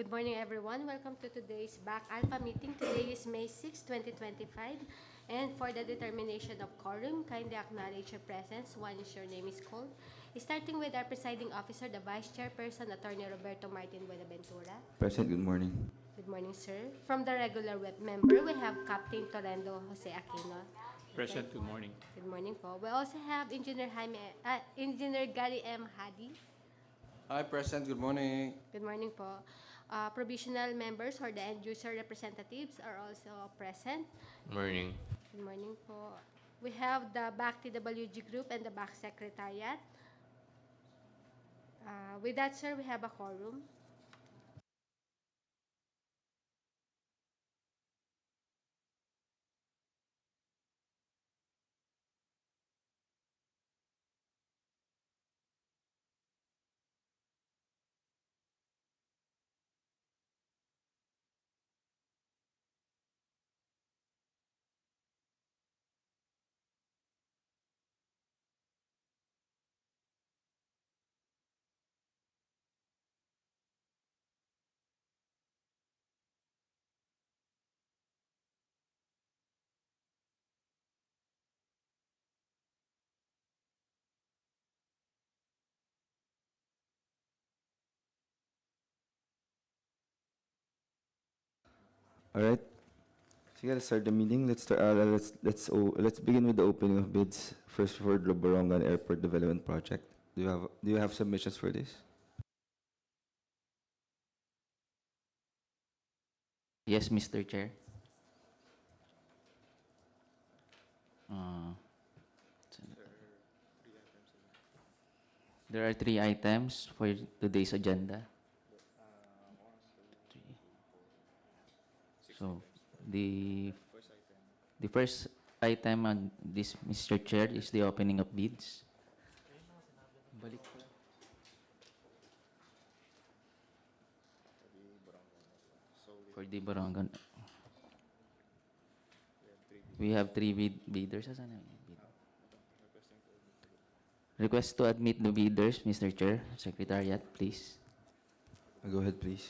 Good morning, everyone. Welcome to today's BAC Alpha meeting. Today is May 6, 2025. And for the determination of quorum, kindly acknowledge your presence once your name is called. Starting with our presiding officer, the Vice Chairperson, Attorney Roberto Martin Buenaventura. Present, good morning. Good morning, sir. From the regular web member, we have Captain Torrendo Jose Aquino. Present, good morning. Good morning po. We also have Engineer Gary M. Hadi. Hi, President. Good morning. Good morning po. Provisional members or the end user representatives are also present. Morning. Good morning po. We have the BAC TWG group and the BAC secretariat. With that, sir, we have a quorum. All right. So let's start the meeting. Let's begin with the opening of bids. First for the Borongan Airport Development Project. Do you have submissions for this? Yes, Mr. Chair. There are 3 items for today's agenda. Three. So, the first item on this, Mr. Chair, is the opening of bids. Balik ko. For the Borongan. We have 3 bidders. Asan na yung bid? Request to admit the bidders, Mr. Chair. Secretariat, please. Go ahead, please.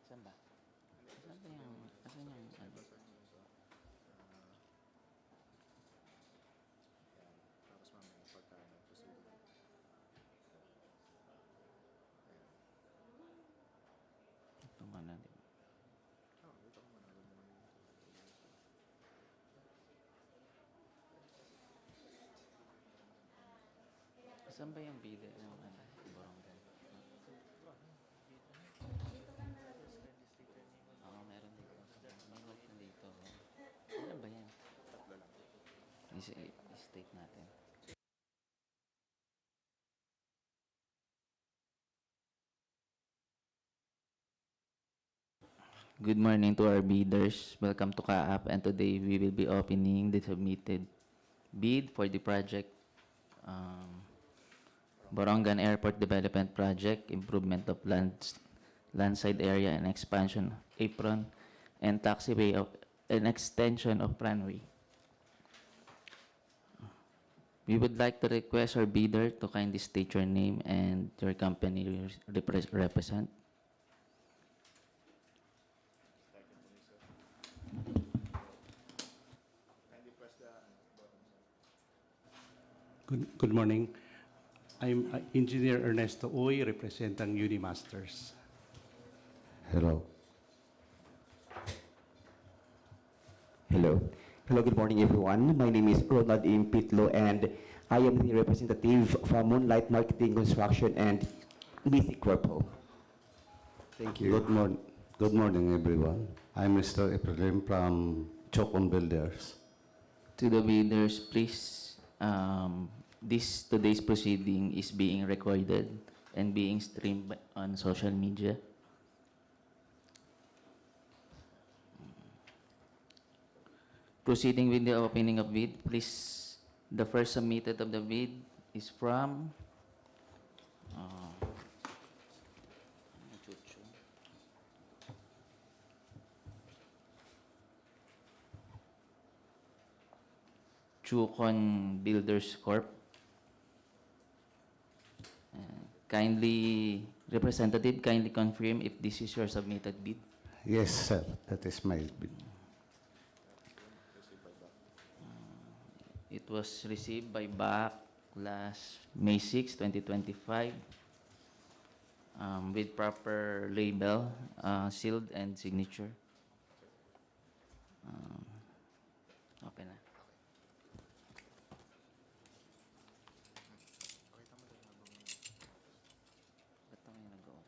Saan ba? Asan yung ano? Ito man natin. Saan ba yung bidder ng ano? Borongan? Oo, meron dito. May note na dito. Ano ba yan? Tatlo lang. I-state natin. Good morning to our bidders. Welcome to CAAP, and today we will be opening the submitted bid for the project Borongan Airport Development Project, improvement of landside area and expansion apron and taxiway of an extension of runway. We would like to request our bidder to kindly state your name and your company represent. Good morning. I'm Engineer Ernesto Uy, representing Unimasters. Hello. Hello. Hello, good morning, everyone. My name is Ronald M. Pitlo, and I am the representative from Moonlight Marketing Construction and BAC Corpo. Thank you. Good morning, everyone. I'm Mr. Ephraim from Chocon Builders. To the bidders, please, today's proceeding is being recorded and being streamed on social media. Proceeding with the opening of bid, please. The first submitted of the bid is from Chukon Builders Corp. Kindly Representative, kindly confirm if this is your submitted bid. Yes, sir. That is my bid. It was received by BAC last May 6, 2025, with proper label, sealed and signature. Open na. Ba't ako yung nag-open?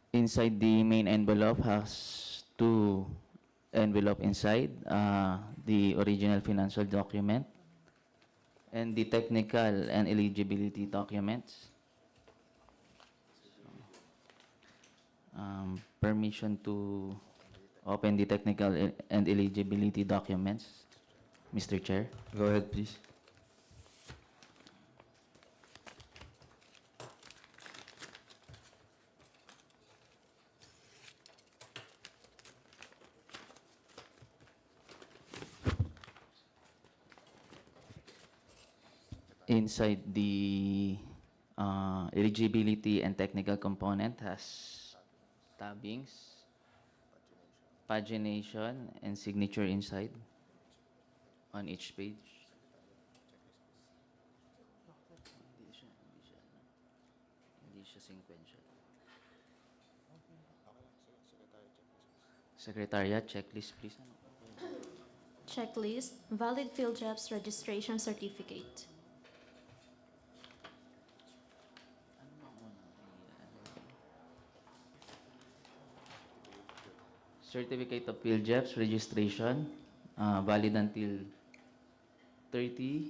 Inside the main envelope has two envelope inside, the original financial document and the technical and eligibility documents. Permission to open the technical and eligibility documents, Mr. Chair. Go ahead, please. Inside the eligibility and technical component has tabbings, pagination, and signature inside on each page. Hindi siya sequential. Secretariat, checklist, please. Checklist, valid field jobs registration certificate. Certificate of field jobs registration, valid until 30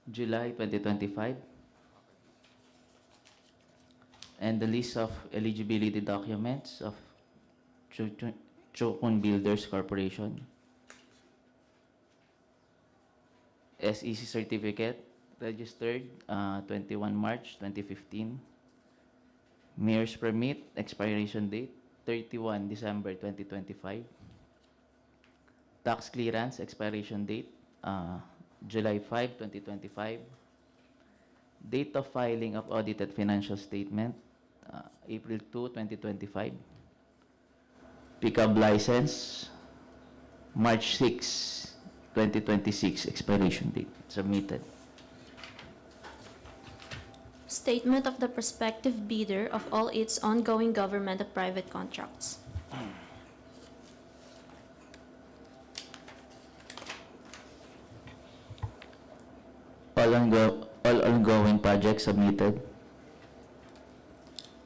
July 2025. And the list of eligibility documents of Chokun Builders Corporation. SEC certificate, registered 21 March 2015. Mayor's permit, expiration date 31 December 2025. Tax clearance, expiration date July 5, 2025. Date of filing of audited financial statement April 2, 2025. Pickup license March 6, 2026, expiration date. Submitted. Statement of the prospective bidder of all its ongoing government and private contracts. All ongoing projects submitted.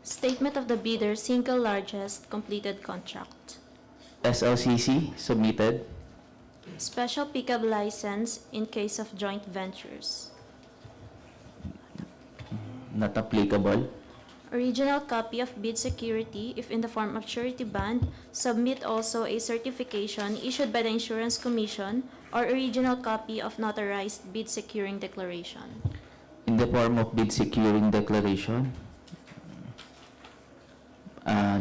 Statement of the bidder's single largest completed contract. SLCC submitted. Special pickup license in case of joint ventures. Not applicable. Original copy of bid security if in the form of surety bond. Submit also a certification issued by the Insurance Commission or original copy of notarized bid securing declaration. In the form of bid securing declaration,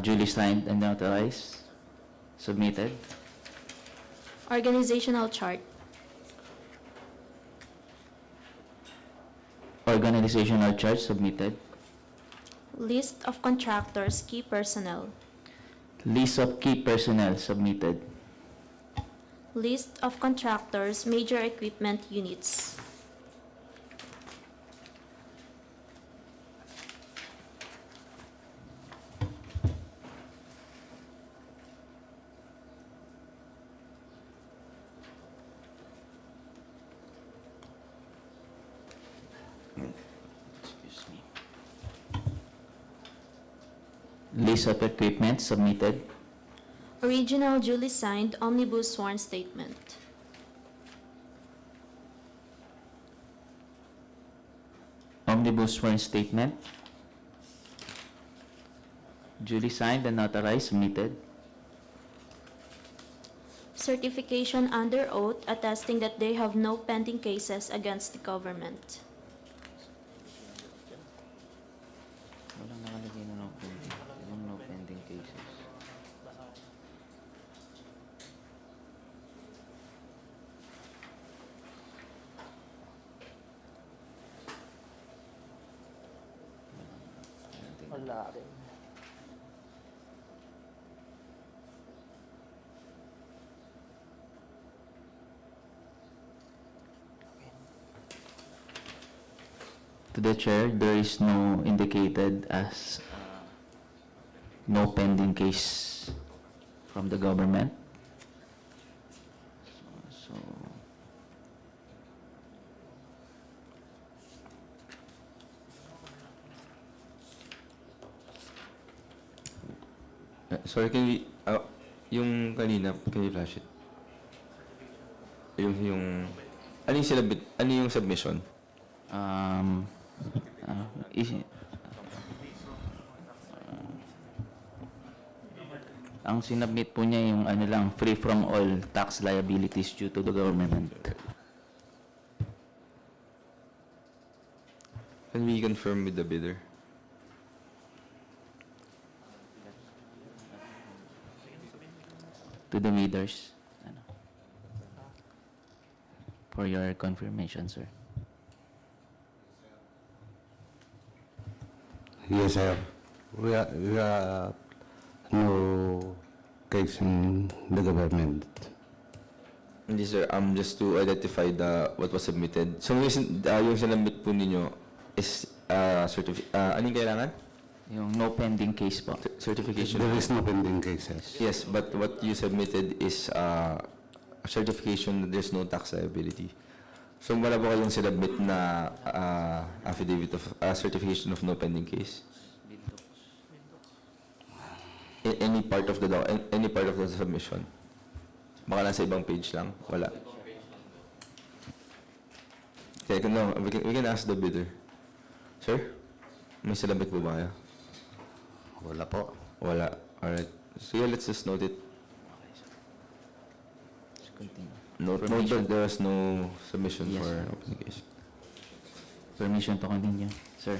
duly signed and notarized, submitted. Organizational chart. Organizational chart submitted. List of contractors, key personnel. List of key personnel submitted. List of contractors, major equipment units. Excuse me. List of equipment submitted. Original duly signed omnibus sworn statement. Omnibus sworn statement. Duly signed and notarized, submitted. Certification under oath attesting that they have no pending cases against the government. Walang nakalagay na no pending. To the chair, there is no indicated as no pending case from the government. So, Sorry, can we, yung kanina, can you flash it? Ano yung ano yung submission? um, is, ang sinubmit po niya yung ano lang, free from all tax liabilities due to the government. Can we confirm with the bidder? To the bidders. Ano. For your confirmation, sir. Yes, sir. We are no case in the government. Hindi sir, just to identify what was submitted. So yung sinubmit po ninyo is anong kailangan? Yung no pending case po. Certification. There is no pending cases. Yes, but what you submitted is a certification that there's no tax liability. So wala po kayong sinubmit na affidavit of certification of no pending case? Any part of the submission? Baka nasa ibang page lang? Wala. Okay, no, we can ask the bidder. Sir, may sinubmit po ba kayo? Wala po. Wala. Alright. So yeah, let's just note it. Let's continue. Note that there was no submission Yes, for sir. open case. Permission to continue, sir.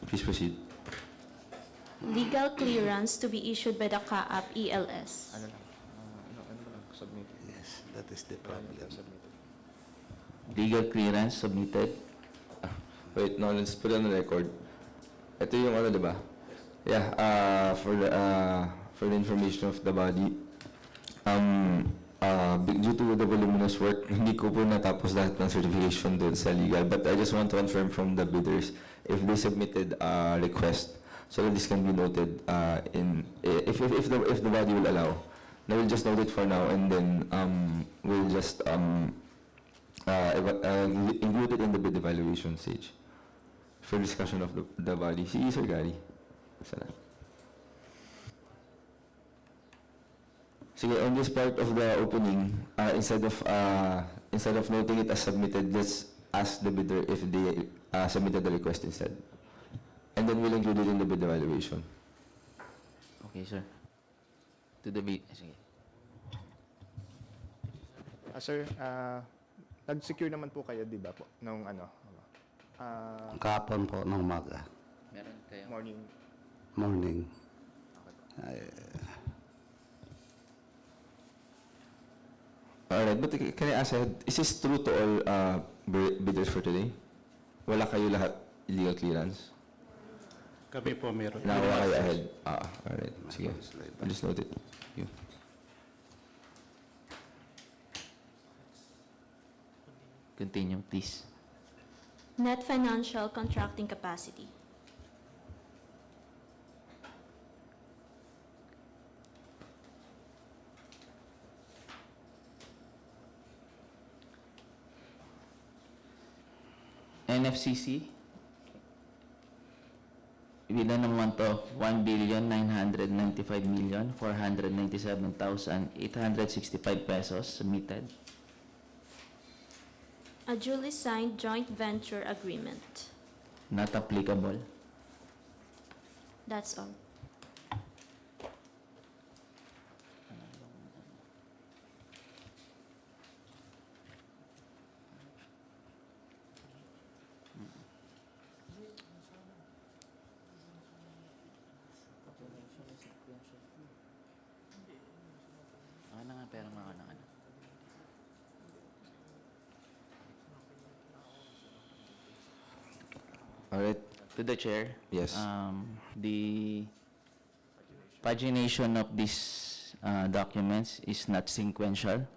Please proceed. Legal clearance to be issued by the CAAP ELS. Yes, that is the problem. Legal clearance submitted. Wait, no, let's put it on the record. Ito yung ano, di ba? Yeah, for the information of the body, due to the voluminous work, hindi ko po natapos lahat ng certification doon sa legal. But I just want to confirm from the bidders if they submitted a request, so that this can be noted if the body will allow. Now we'll just note it for now, and then we'll just include it in the bid evaluation stage for discussion of the body. Si Sir Gary. Sana. Sige, on this part of the opening, instead of noting it as submitted, let's ask the bidder if they submitted the request instead. And then we'll include it in the bid evaluation. Okay, sir. To the bid. Sige. Sir, nag-secure naman po kayo, di ba po, nung ano? Kahapon po ng umaga. Meron kayo. Morning. Morning. Alright, but can I ask ahead, is this true to all bidders for today? Wala kayo lahat illegal clearance? Kami po meron. Nakuha kayo ahead? Alright. Sige. I'll just note it. Thank you. Continue, please. Net financial contracting capacity. NFCC, ibilan naman to 1,995,497,865 pesos submitted. A duly signed joint venture agreement. Not applicable. That's all. Ano nga, pero mga ano. Alright. To the chair. Yes. The pagination of these documents is not sequential.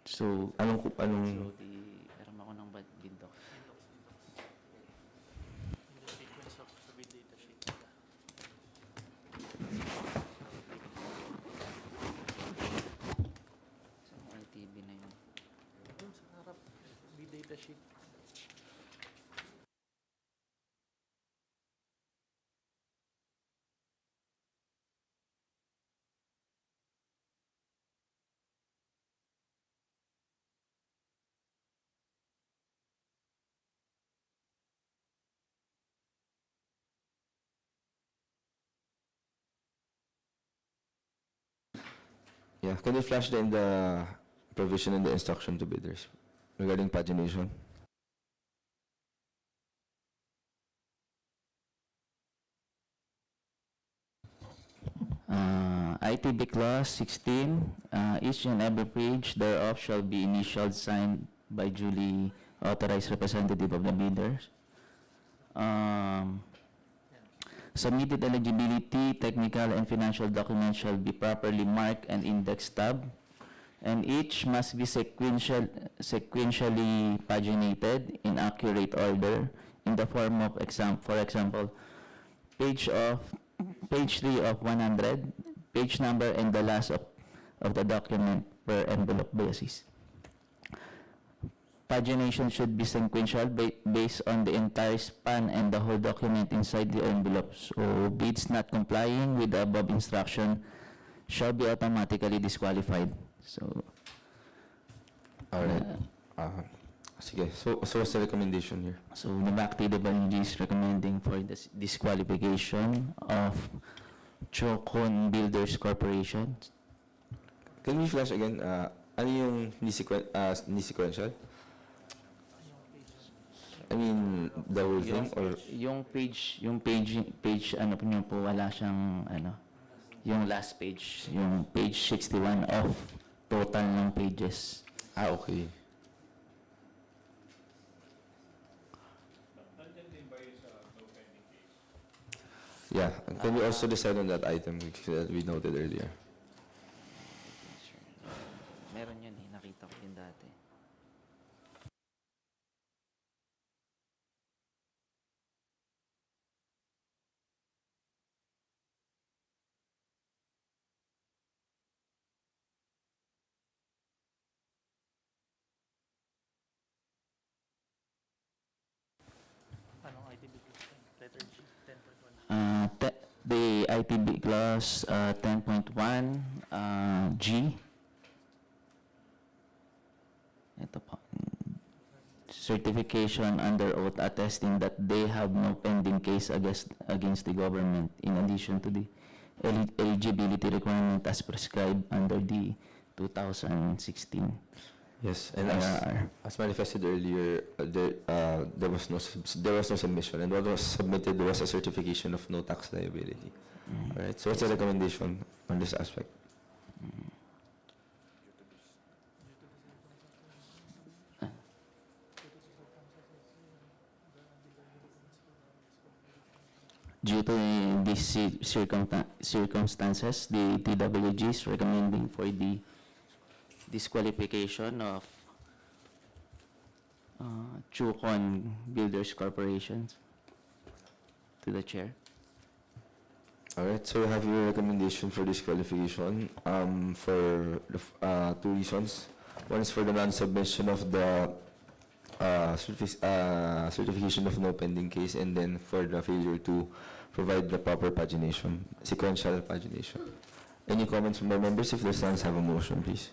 So, Anong meron ako ng bid doc. So, LTV na yun. Yeah, can you flash the provision in the instruction to bidders regarding pagination? ITB Clause 16, each and every page thereof shall be initialed, signed by duly authorized representative of the bidders. Submitted eligibility, technical and financial documents shall be properly marked and index tab, and each must be sequentially paginated in accurate order in the form of for example, page 3 of 100, page number and the last of the document per envelope basis. Pagination should be sequential based on the entire span and the whole document inside the envelope. So bids not complying with the above instruction shall be automatically disqualified. So, Alright. Sige, so what's the recommendation here? so the BAC TWG is recommending for the disqualification of Chocon Builders Corporation. Can we flash again? Ano yung ni-sequential? I mean, the whole thing or Yung page ano po nyo po, wala siyang yung last page, yung page 61 of total ng pages. okay. Yeah, can we also decide on that item that we noted earlier? Meron yun nakita ko yun dati. The ITB clause 10.1 G. Ito po. Certification under oath attesting that they have no pending case against the government in addition to the eligibility requirement as prescribed under the 2016. Yes, and IRR. as manifested earlier, there was no submission, and what was submitted was a certification of no tax liability. All right. So what's the recommendation on this aspect? Due to these circumstances, the TWG is recommending for the disqualification of Chukon Builders Corporation. To the chair. All right. So we have your recommendation for disqualification for the, 2 reasons. One is for the non-submission of the certification of no pending case, and then for the failure to provide the proper pagination, sequential pagination. Any comments from the members? If there's none, have a motion, please.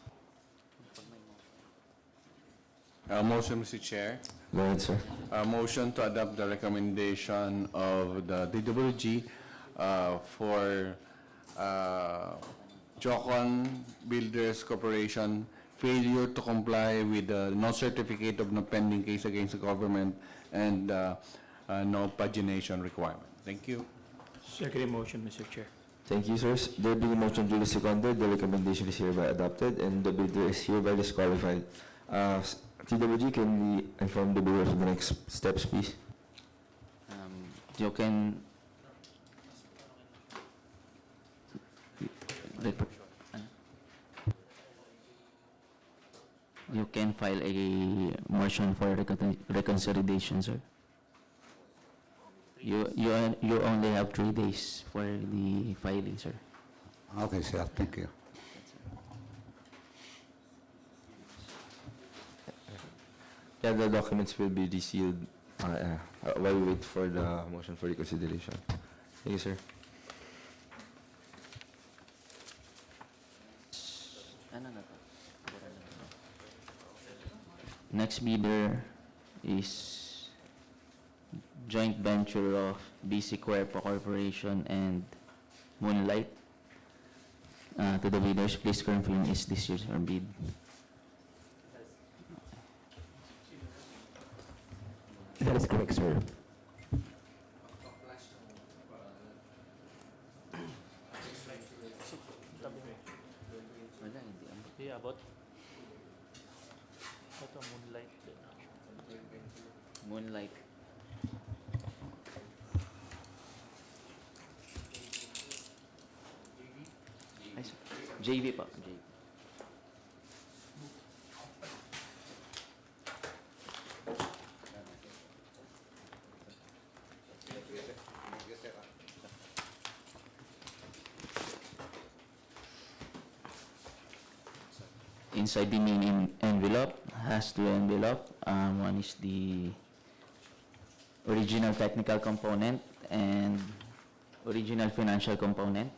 Motion, Mr. Chair. Go ahead, sir. Motion to adopt the recommendation of the DWG for Jocon Builders Corporation failure to comply with the no certificate of no pending case against the government and no pagination requirement. Thank you. Second motion, Mr. Chair. Thank you, sirs. There being a motion duly seconded, the recommendation is hereby adopted and the bidder is hereby disqualified. TWG, can we inform the bidder of the next steps, please? You can you can file a motion for reconciliation, sir. You only have 3 days for the filing, sir. Okay, sir, thank you. Yeah, the documents will be resealed while we wait for the motion for reconsideration. Thank you, sir. Next bidder is joint venture of BC Corporation and Moonlight. To the bidders, please confirm is this your bid. That is correct, sir. Yeah, about Moonlight. Ay, sir. JV pa. JV. Inside the main envelope has 2 envelope. One is the original technical component and original financial component.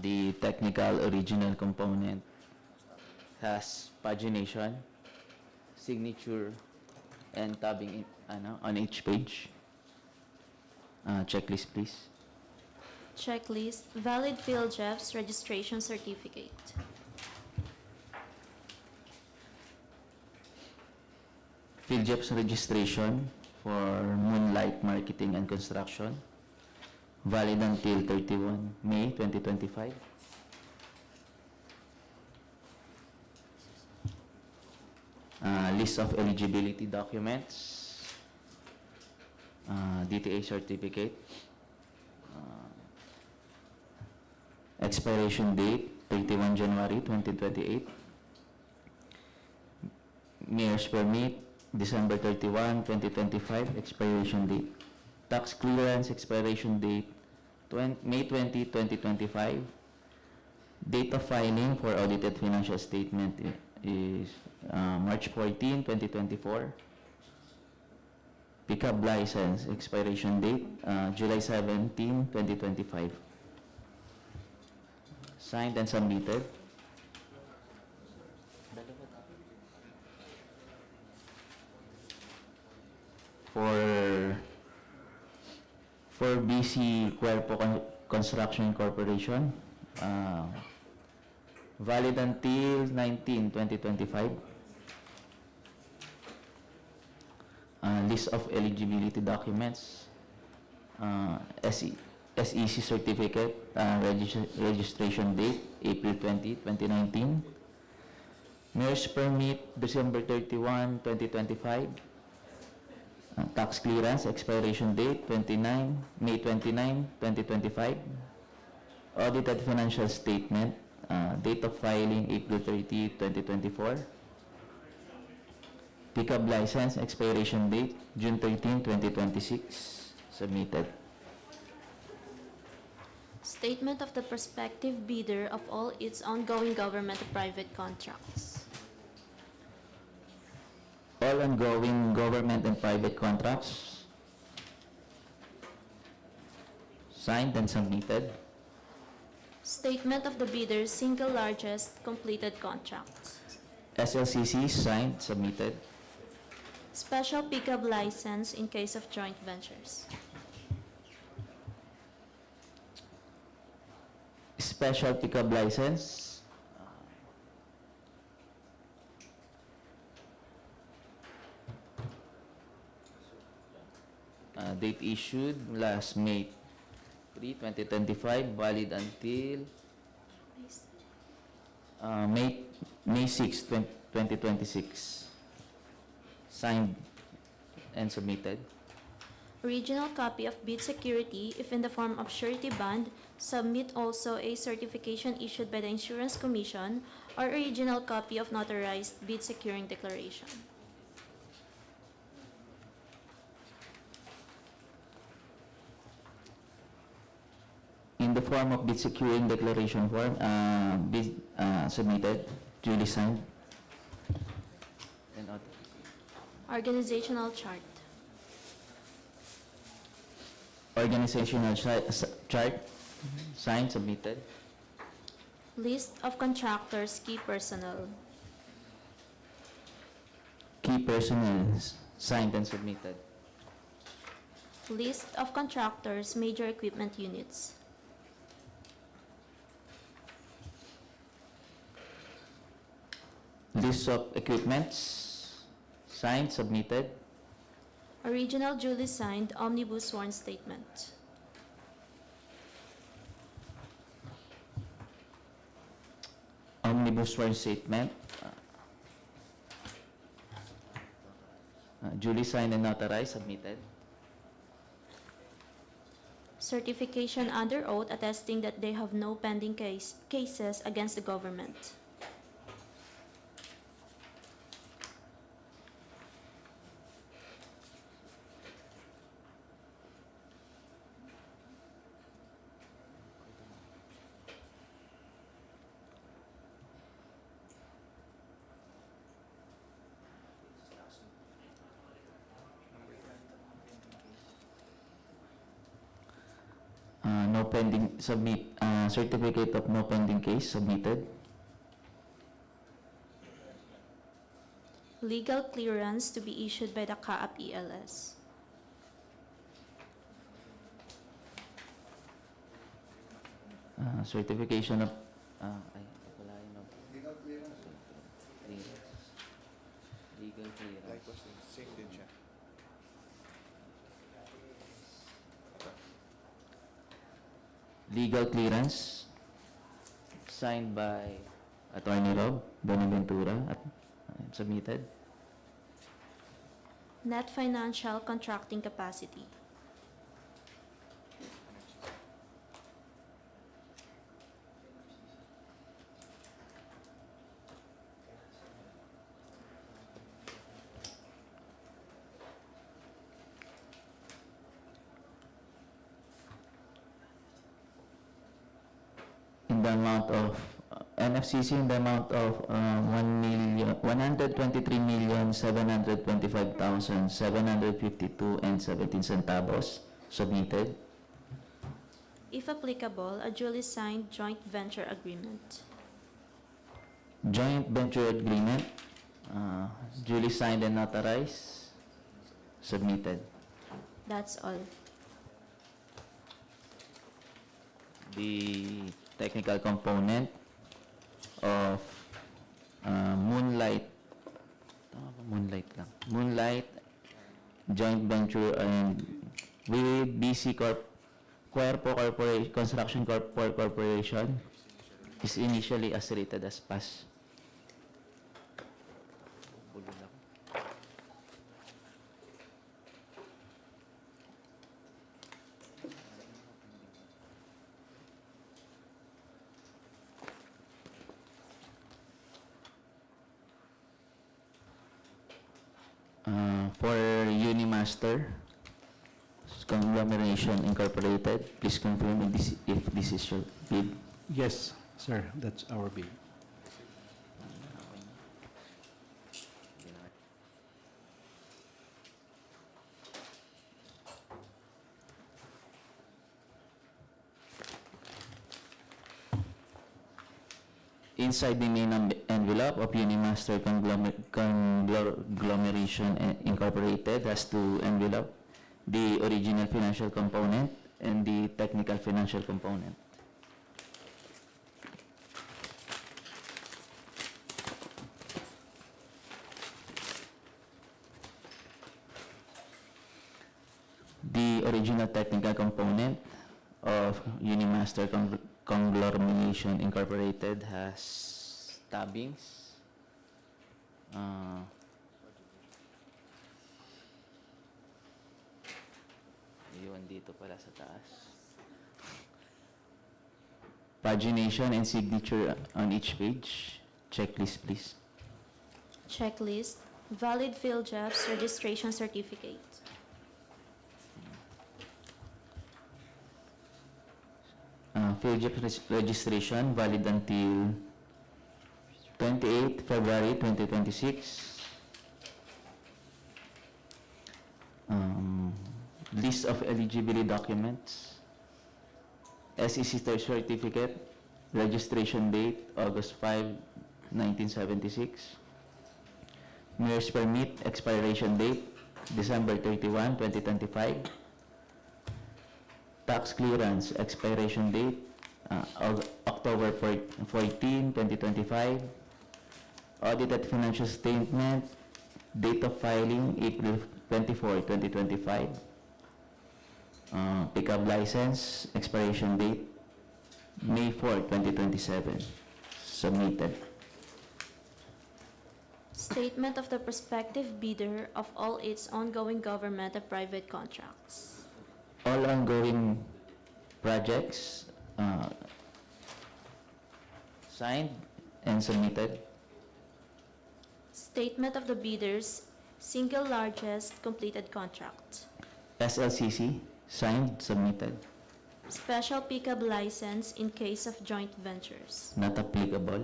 The technical original component has pagination, signature, and tabbing on each page. Checklist, please. Checklist, valid PhilJeff's registration certificate. PhilJeff's registration for Moonlight Marketing and Construction, valid until 31 May 2025. List of eligibility documents, DTA certificate, expiration date 31 January 2028, mayor's permit December 31, 2025, expiration date. Tax clearance expiration date May 20, 2025. Date of filing for audited financial statement is March 14, 2024. Pickup license expiration date July 17, 2025. Signed and submitted. For BC Construction Corporation, valid until 19, 2025. List of eligibility documents, SEC certificate, registration date April 20, 2019. Mayor's permit December 31, 2025. Tax clearance expiration date May 29, 2025. Audited financial statement, date of filing April 30, 2024. Pickup license expiration date June 13, 2026. Submitted. Statement of the prospective bidder of all its ongoing government and private contracts. All ongoing government and private contracts signed and submitted. Statement of the bidder's single largest completed contract. SLCC signed, submitted. Special pickup license in case of joint ventures. Special pickup license. Date issued last May 3, 2025, valid until May 6, 2026. Signed and submitted. Original copy of bid security, if in the form of surety bond, submit also a certification issued by the Insurance Commission or original copy of notarized bid securing declaration. In the form of bid securing declaration form, submitted, duly signed. And Organizational chart. organizational chart, signed, submitted. List of contractors, key personnel. Key personnel, signed and submitted. List of contractors, major equipment units. List of equipments, signed, submitted. Original duly signed omnibus sworn statement. Omnibus sworn statement, duly signed and notarized, submitted. Certification under oath attesting that they have no pending cases against the government. No pending, certificate of no pending case, submitted. Legal clearance to be issued by the CAAP ELS. Certification of, Legal clearance. Legal clearance. Likewise, same din siya. Legal clearance, signed by Attorney Rob Bonaventura, submitted. Net financial contracting capacity. In the amount of NFCC in the amount of 1,123,725,752 and 17 centavos, submitted. If applicable, a duly signed joint venture agreement. Joint venture agreement, duly signed and notarized, submitted. That's all. The technical component of Moonlight, Moonlight joint venture and with BC Cuerpo Corporation, Construction Corporation is initially as rated as pass. For Unimaster Conglomeration Incorporated, please confirm if this is your bid. Yes, sir, that's our bid. inside the main envelope of Unimaster Conglomeration Incorporated has two envelope, the original financial component and the technical financial component. The original technical component of Unimaster Conglomeration Incorporated has tabbings. Yun dito pala sa taas. Pagination and signature on each page. Checklist, please. Checklist, valid field jobs registration certificate. Field job registration valid until 28 February 2026. List of eligibility documents. SEC certificate, registration date August 5, 1976. Mayor's permit, expiration date December 31, 2025. Tax clearance, expiration date October 14, 2025. Audited financial statement, date of filing April 24, 2025. Pickup license, expiration date May 4, 2027. Submitted. Statement of the prospective bidder of all its ongoing government and private contracts. All ongoing projects signed and submitted. Statement of the bidder's single largest completed contract. SLCC signed, submitted. Special pickup license in case of joint ventures. Not applicable.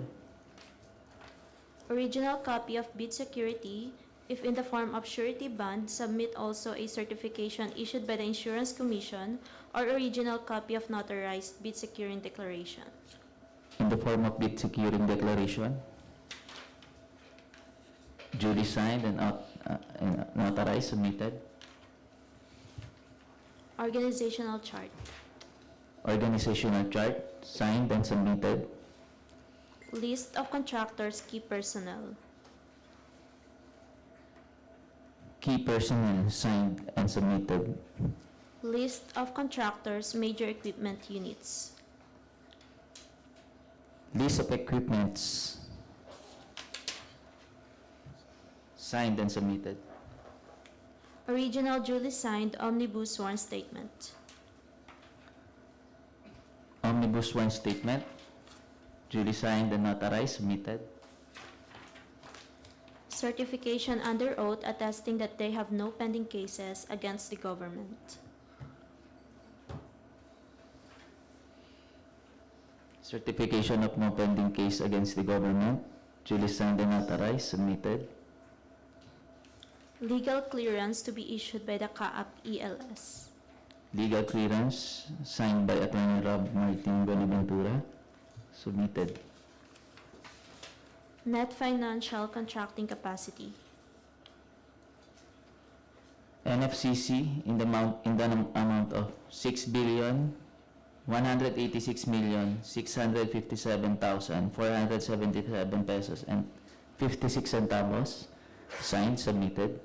Original copy of bid security, if in the form of surety bond, submit also a certification issued by the Insurance Commission or original copy of notarized bid securing declaration. In the form of bid securing declaration, duly signed and notarized, submitted. Organizational chart. Organizational chart, signed and submitted. List of contractors' key personnel. Key personnel, signed and submitted. List of contractors' major equipment units. List of equipments, signed and submitted. Original duly signed omnibus sworn statement. Omnibus sworn statement, duly signed and notarized, submitted. Certification under oath attesting that they have no pending cases against the government. Certification of no pending case against the government, duly signed and notarized, submitted. Legal clearance to be issued by the CAAP ELS. Legal clearance, signed by Attorney Rob Martin Bonaventura, submitted. Net financial contracting capacity. NFCC in the amount of 6,186,657,477 pesos and 56 centavos, signed, submitted.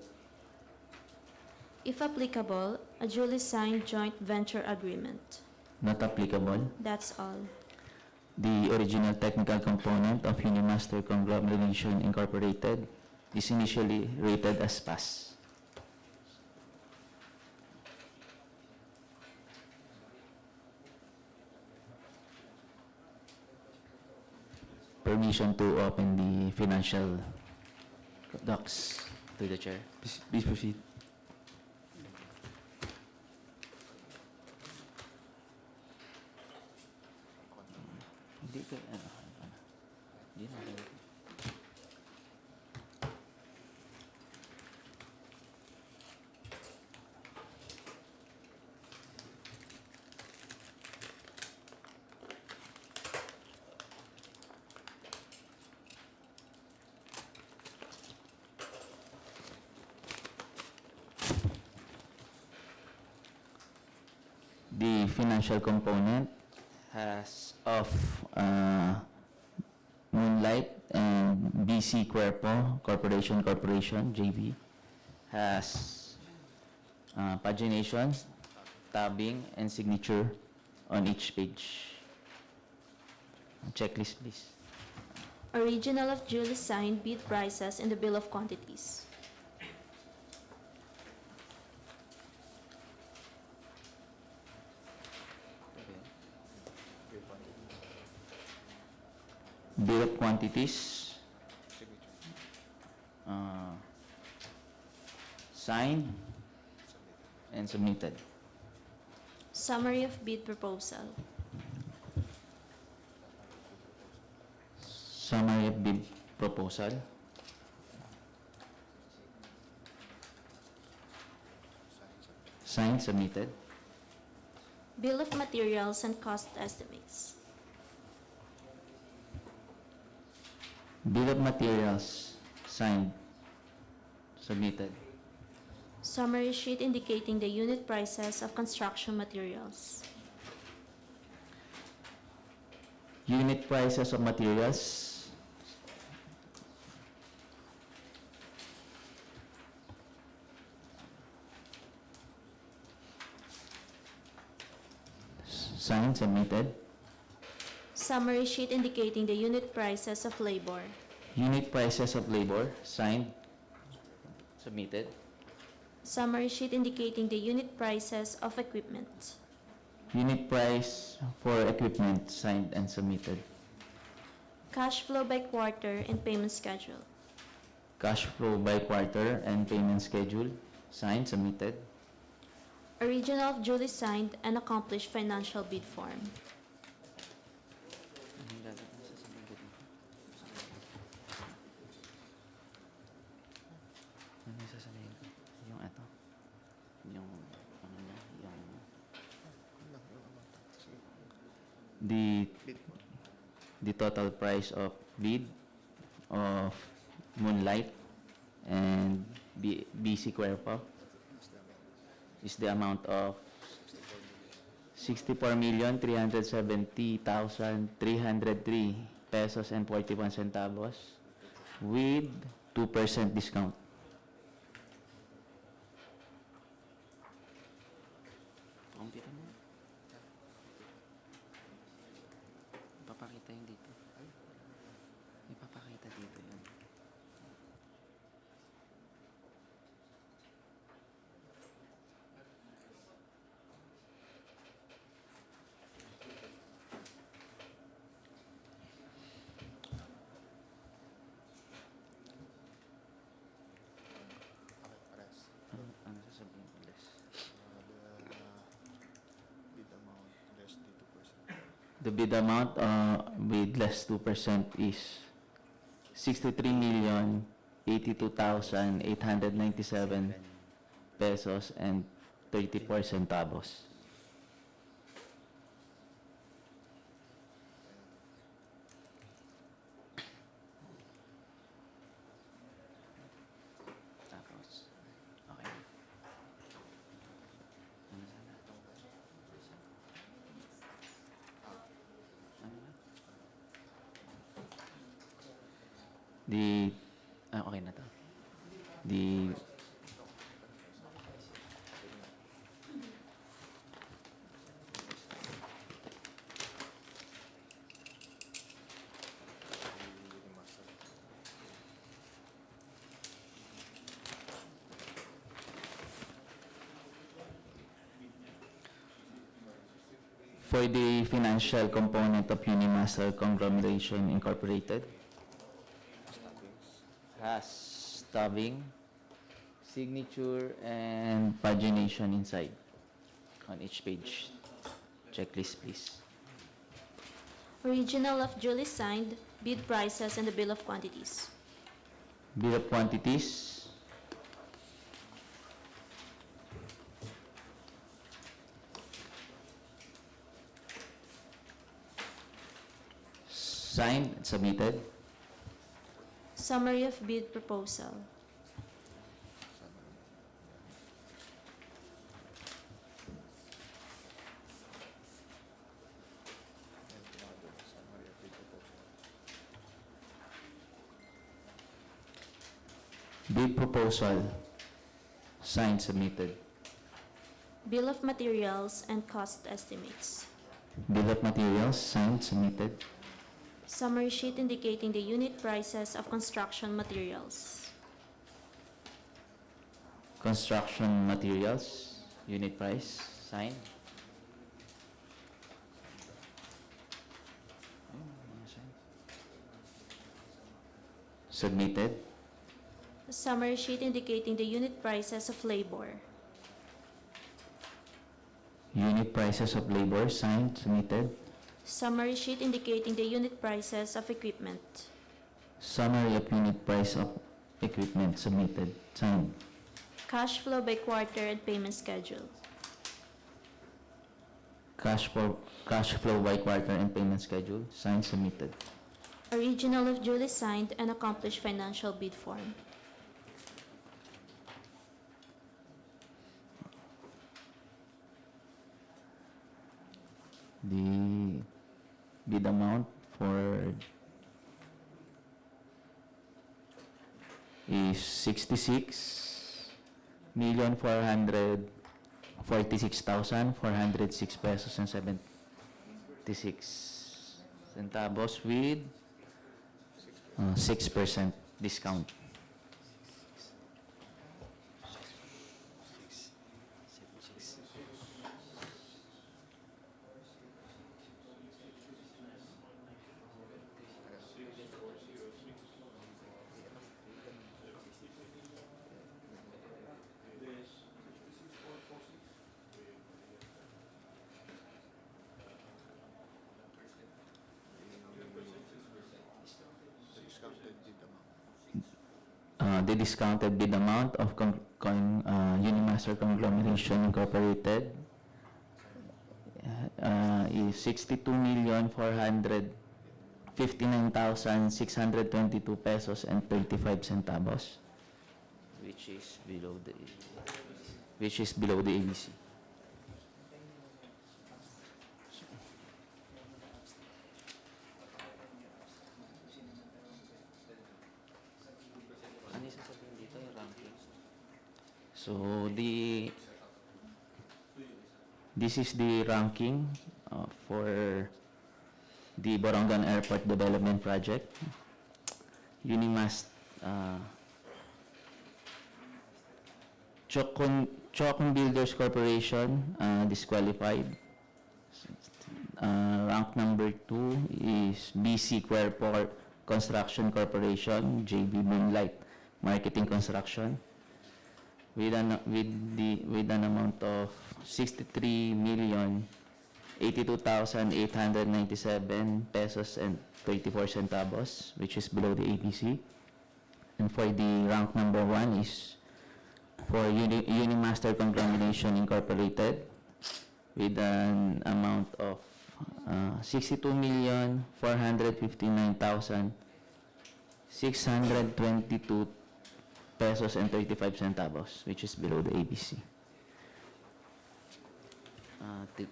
If applicable, a duly signed joint venture agreement. Not applicable. That's all. The original technical component of Unimaster Conglomeration Incorporated is initially rated as pass. Permission to open the financial docs to the chair. Please proceed. Hindi ka, hindi na. The financial component has of Moonlight and BC Cuerpo Corporation, JV, has pagination, tabbing, and signature on each page. Checklist, please. Original of duly signed bid prices in the bill of quantities. Bill of quantities. Signed and submitted. Summary of bid proposal. Summary of bid proposal. Signed, submitted. Bill of materials and cost estimates. Bill of materials, signed, submitted. Summary sheet indicating the unit prices of construction materials. Unit prices of materials. Signed, submitted. Summary sheet indicating the unit prices of labor. Unit prices of labor, signed, submitted. Summary sheet indicating the unit prices of equipment. Unit price for equipment, signed and submitted. Cash flow by quarter and payment schedule. Cash flow by quarter and payment schedule, signed, submitted. Original of duly signed and accomplished financial bid form. The total price of bid of Moonlight and BC Cuerpo is the amount of 64,370,303 pesos and 41 centavos with 2% discount. Ipapakita yung dito. Ipapakita dito yun. Ano sasabihin ko, Les? The bid amount with less 2% is 63,082,897 pesos and 34 centavos. Tapos, okay. Ano sana? Okay na to. For the financial component of Unimaster Conglomeration Incorporated, has stubbing, signature, and pagination inside on each page. Checklist, please. Original of duly signed bid prices and the bill of quantities. Bill of quantities. Signed and submitted. Summary of bid proposal. Bid proposal, signed, submitted. Bill of materials and cost estimates. Bill of materials, signed, submitted. Summary sheet indicating the unit prices of construction materials. Construction materials, unit price, signed. Submitted. Summary sheet indicating the unit prices of labor. Unit prices of labor, signed, submitted. Summary sheet indicating the unit prices of equipment. Summary of unit price of equipment, submitted, signed. Cash flow by quarter and payment schedule. Cash flow by quarter and payment schedule, signed, submitted. Original of duly signed and accomplished financial bid form. The bid amount for is 66,446,406 pesos and 76 centavos with 6% discount. The discounted bid amount of Unimaster Conglomeration Incorporated is 62,459,622 pesos and 35 centavos, which is below the ABC. So this is the ranking for the Borongan Airport Development Project. Chocon Builders Corporation, disqualified. Rank number 2 is BC Querport Construction Corporation, JB Moonlight Marketing Construction, with an amount of 63,082,897 pesos and 34 centavos, which is below the ABC. And for the rank number 1 is for Unimaster Conglomeration Incorporated, with an amount of 62,459,622 pesos and 35 centavos, which is below the ABC.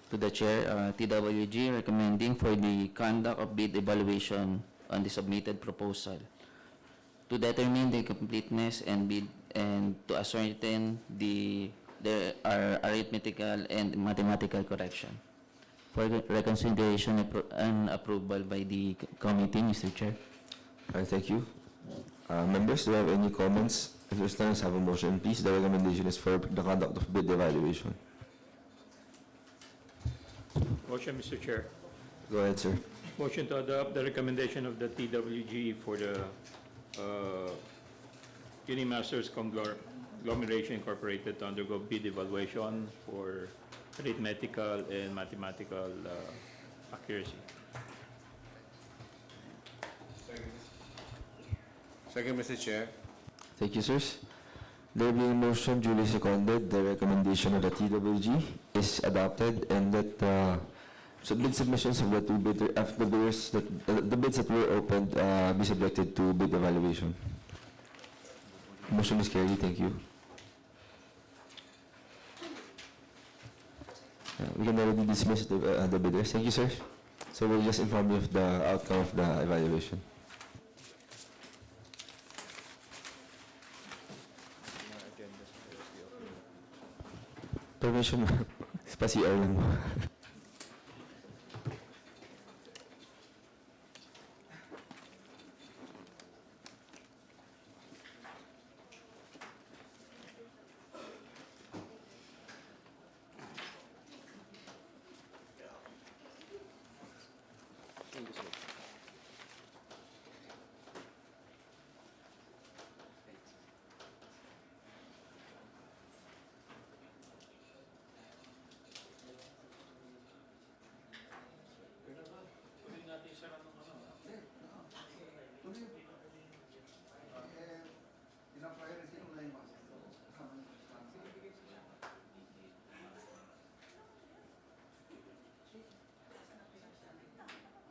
To the Chair, TWG recommending for the conduct of bid evaluation on the submitted proposal to determine the completeness and bid and to ascertain there are arithmetical and mathematical correction for reconsideration and approval by the committee, Mr. Chair. Thank you. Members, do you have any comments? If there's none, let's have a motion, please. The recommendation is for the conduct of bid evaluation. Motion, Mr. Chair. Go ahead, sir. Motion to adopt the recommendation of the TWG for the Unimasters Conglomeration Incorporated to undergo bid evaluation for arithmetical and mathematical accuracy. Second, Mr. Chair. Thank you, sirs. There being a motion duly seconded, the recommendation of the TWG is adopted, and that bid submissions of the two bidder, the bidders, the bids that were opened be subjected to bid evaluation. Motion is carried. Thank you. We can already dismiss the bidders. Thank you, sir. So we'll just inform you of the outcome of the evaluation. Permission, pa-CR lang mo.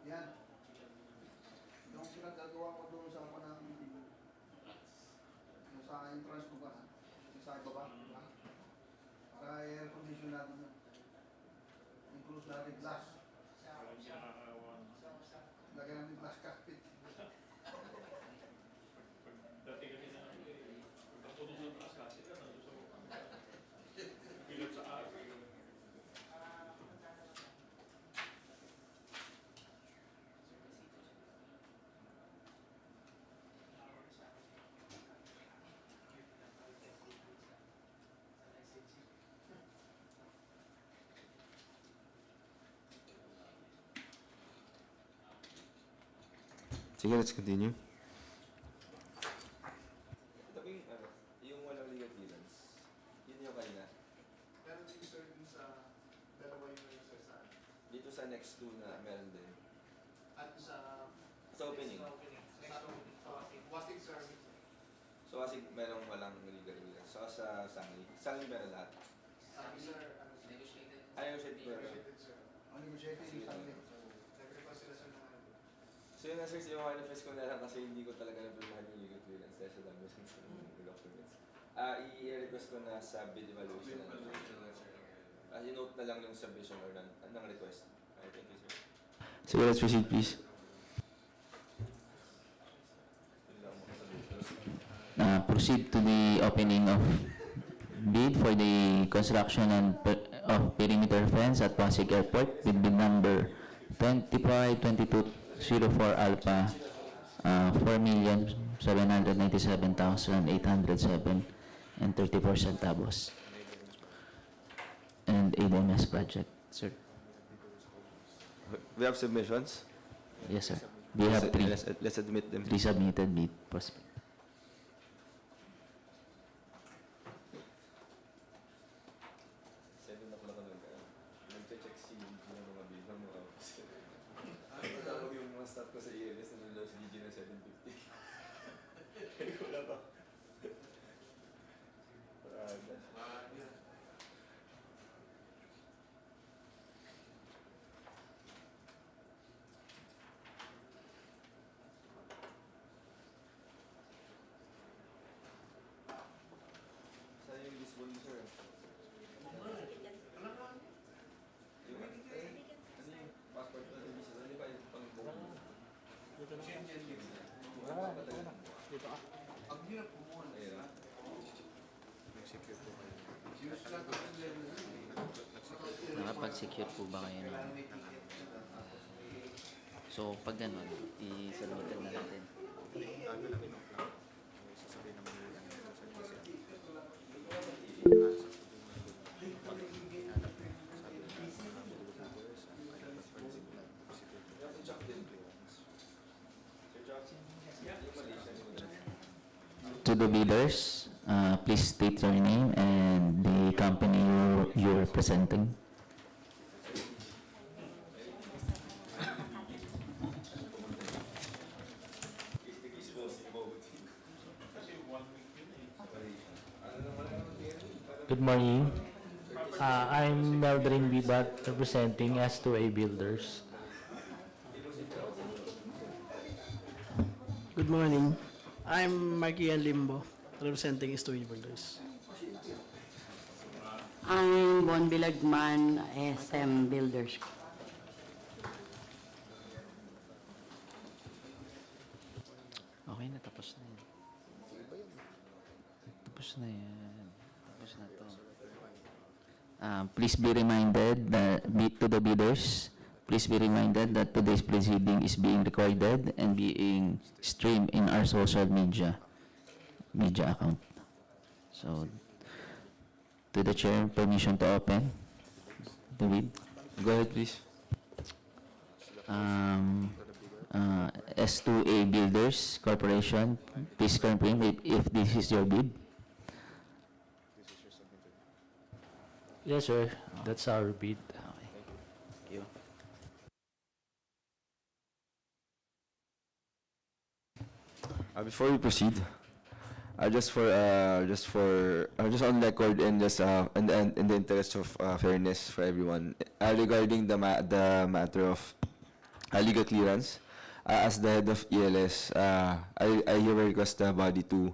Yan. Yung pinagagawa ko doon sa panang yung sa entrance ko ba? Yung sa ibaba, di ba? Para air condition natin yun. Include natin glass. Lagyan natin glass cockpit. Sige, let's continue. Yung walang legal clearance, yun yung kanina. Pero dito sir, sa dalawa yung sir saan? Dito sa next two na meron din. At sa opening? Sa opening. Wasig sir. So Wasig merong walang legal clearance. So sa Sangli. Sangli meron lahat. Sangli sir, negotiated. Negotiated sir. Negotiated yung Sangli. Nag-request sila sir ng So yun na sir, yung manifest ko na lang kasi hindi ko talaga napirmahan yung legal clearance dahil sa dami ng documents. I-request ko na sa bid evaluation na lang. I-note na lang yung submission or ng request. Okay, thank you sir. Sige, let's proceed, please. Proceed to the opening of bid for the construction of perimeter fence at Pasig Airport with bid number 252204 Alpha, 4,797,807 and 34 centavos. And ADMS project, sir. We have submissions. Yes, sir. We have three. Let's admit them. Three submitted bid. Prospect. Nag-check si mga bid ng mga officer. Tawag yung mga staff ko sa ELS na nalaw si DJ ng 750. Kaya ko wala ba? Saan yung Lisbon sir? Passport na visa, ano ba yung pang-book? Dito ka. Ang hirap po muna. Ayun. Nag-secure po kayo. Nakapag-secure po ba kayo? So, pag ganun, i-submitan na natin. Sasabihin naman nila sa GC. To the bidders, please state your name and the company you're representing. Good morning. I'm Meldrin Bibat, representing S2A Builders. Good morning. I'm Markian Limbo, representing S2A Builders. I'm Bon Bilagman, SM Builders. Okay na, tapos na yan. Tapos na yan. Tapos na to. Please be reminded to the bidders, please be reminded that today's proceeding is being recorded and being streamed in our social media account. So, to the chair, permission to open. David? Go ahead, please. S2A Builders Corporation, please confirm if this is your bid. Yes, sir. That's our bid. Thank you. Before we proceed, just on record and just in the interest of fairness for everyone, regarding the matter of legal clearance, as the head of ELS, I hereby request the body to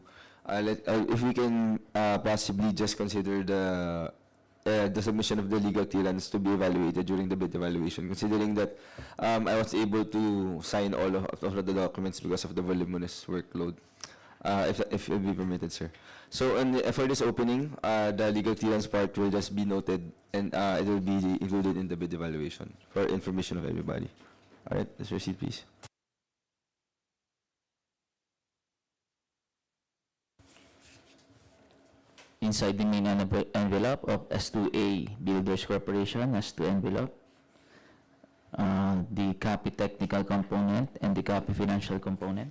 if we can possibly just consider the submission of the legal clearance to be evaluated during the bid evaluation, considering that I was able to sign all of the documents because of the voluminous workload, if it be permitted, sir. So for this opening, the legal clearance part will just be noted, and it will be included in the bid evaluation for information of everybody. All right, let's proceed, please. Inside the main envelope of S2A Builders Corporation, S2 envelope, the copy technical component and the copy financial component.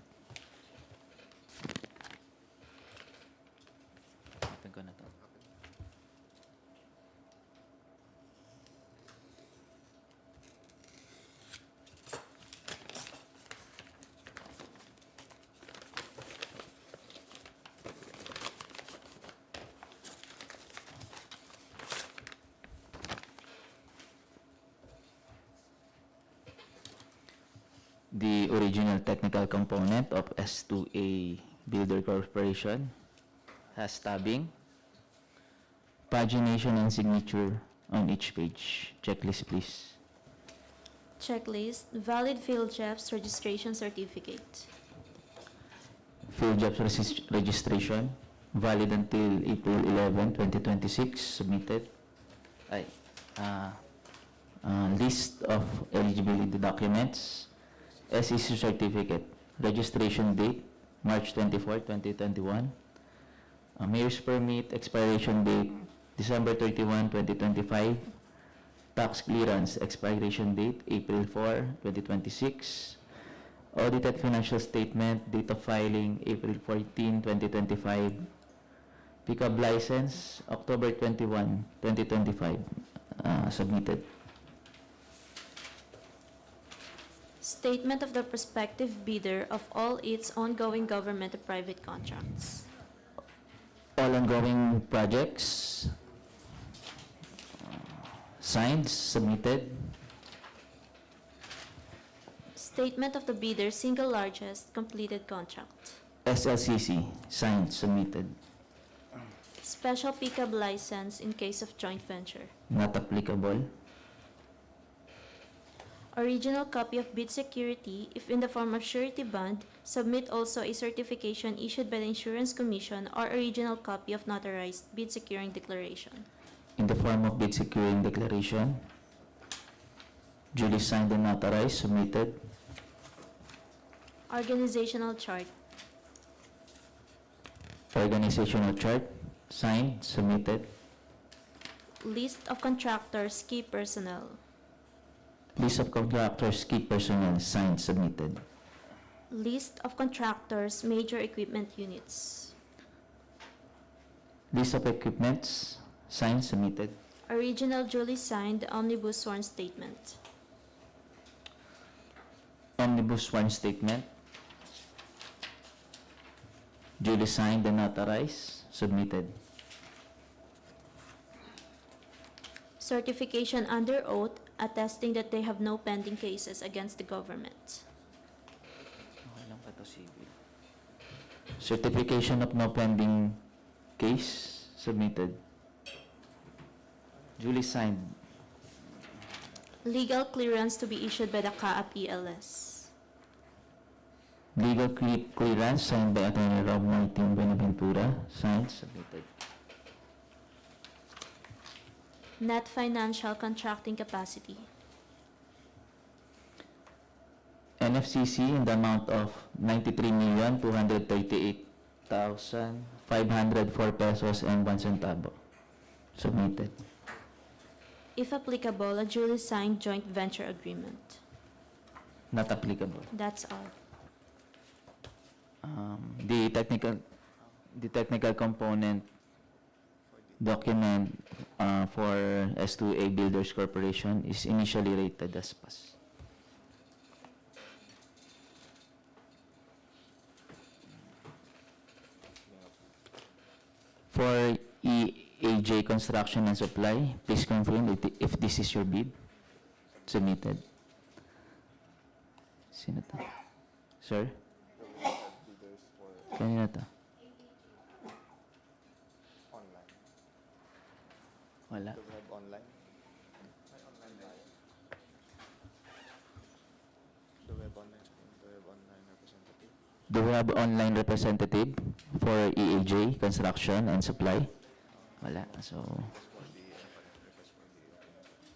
The original technical component of S2A Builder Corporation has tabbing, pagination and signature on each page. Checklist, please. Checklist, valid field jobs registration certificate. Field jobs registration, valid until April 11, 2026, submitted. List of eligibility documents, SEC certificate, registration date, March 24, 2021. Mayor's permit, expiration date, December 31, 2025. Tax clearance, expiration date, April 4, 2026. Audited financial statement, date of filing, April 14, 2025. Pickup license, October 21, 2025, submitted. Statement of the prospective bidder of all its ongoing government and private contracts. All ongoing projects, signed, submitted. Statement of the bidder's single largest completed contract. SLCC, signed, submitted. Special pickup license in case of joint venture. Not applicable. Original copy of bid security, if in the form of surety bond, submit also a certification issued by the Insurance Commission or original copy of notarized bid securing declaration. In the form of bid securing declaration, duly signed and notarized, submitted. Organizational chart. Organizational chart, signed, submitted. List of contractors, key personnel. List of contractors, key personnel, signed, submitted. List of contractors, major equipment units. List of equipments, signed, submitted. Original duly signed omnibus sworn statement. Omnibus sworn statement, duly signed and notarized, submitted. Certification under oath attesting that they have no pending cases against the government. Certification of no pending case, submitted. Duly signed. Legal clearance to be issued by the CAAP ELS. Legal clearance signed by Attorney Rob Martin Benaventura, signed, submitted. Net financial contracting capacity. NFCC in the amount of 93,238,504 pesos and 1 centavo. Submitted. If applicable, a duly signed joint venture agreement. Not applicable. That's all. The technical component document for S2A Builders Corporation is initially rated as pass. For EAJ Construction and Supply, please confirm if this is your bid. Submitted. Sino to? Sir? Kanina to? Online. Wala. Do we have online? Do we have online? Do we have online representative? Do we have online representative for EAJ Construction and Supply? Wala. So,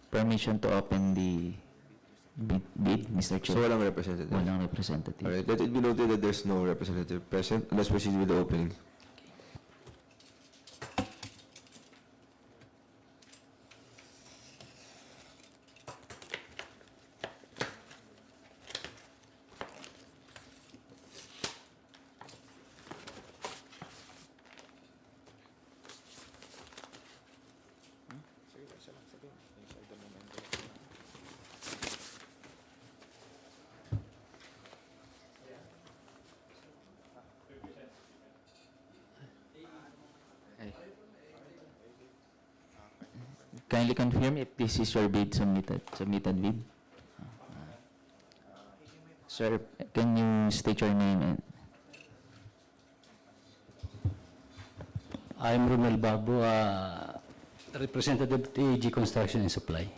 permission to open the bid, Mr. Chair. So walang representative? Walang representative. Alright, let it be noted that there's no representative present. Let's proceed with the opening. Sige, isa lang sabihin. Inside the moment. Kindly confirm if this is your bid submitted bid. Sir, can you state your name and I'm Romel Babu, representative of AG Construction and Supply.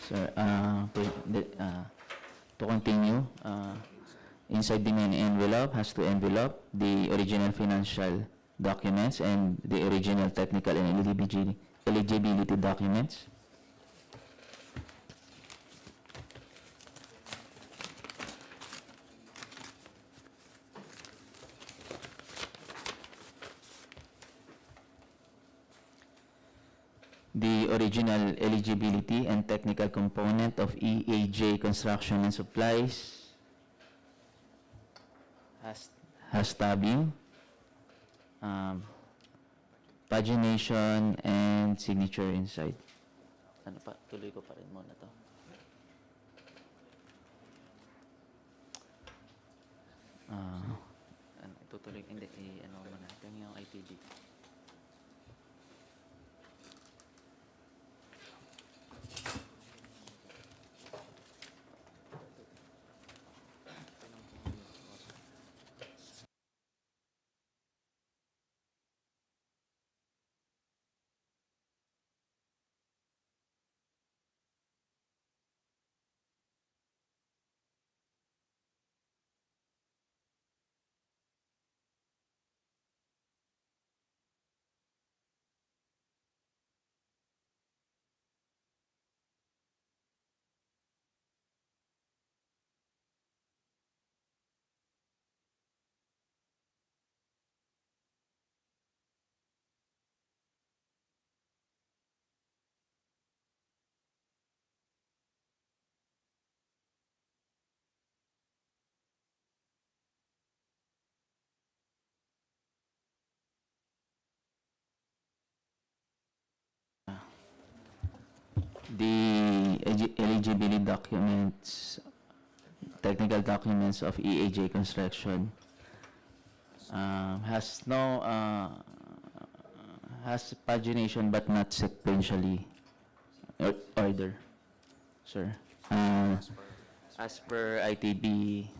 Sir, to continue, inside the main envelope has two envelope, the original financial documents and the original technical and eligibility documents. The original eligibility and technical component of EAJ Construction and Supplies has tabbing, pagination, and signature inside. Ano pa? Tuloy ko pa rin muna to. Tutuloy, hindi, ano muna. Tingnan yung ITG. The eligibility documents, technical documents of EAJ Construction has no has pagination but not sequentially order, sir. As per ITB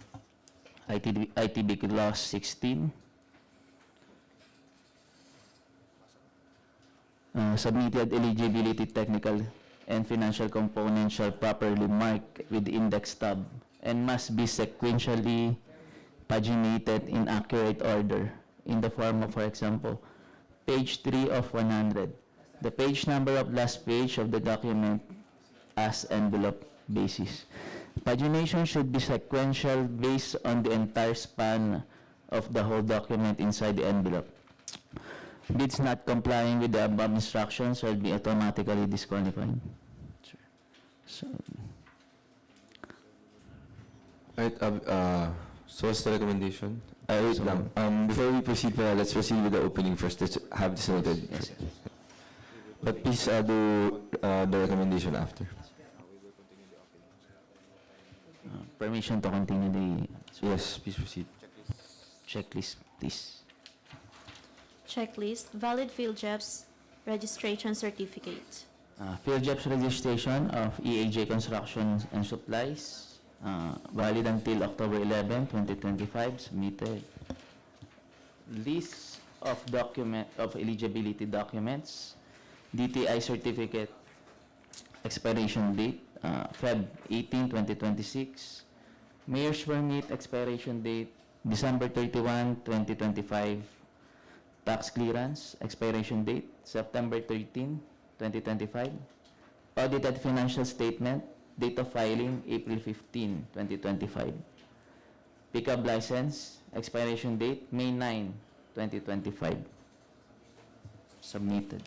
Clause 16, submitted eligibility technical and financial components shall properly mark with the index tab and must be sequentially paginated in accurate order in the form of, for example, page 3 of 100, the page number of last page of the document as envelope basis. Pagination should be sequential based on the entire span of the whole document inside the envelope. Bids not complying with the above instructions will be automatically disqualified. So, Right, so what's the recommendation? Wait So- lang. Before we proceed, let's proceed with the opening first. Let's have this noted. yes, yes. But please do the recommendation after. Permission to continue the Yes, please proceed. checklist, please. Checklist, valid field jobs, registration certificate. Field jobs registration of EAJ Construction and Supplies, valid until October 11, 2025, submitted. List of eligibility documents, DTI certificate, expiration date, Feb 18, 2026. Mayor's permit, expiration date, December 31, 2025. Tax clearance, expiration date, September 13, 2025. Audited financial statement, date of filing, April 15, 2025. Pickup license, expiration date, May 9, 2025. Submitted.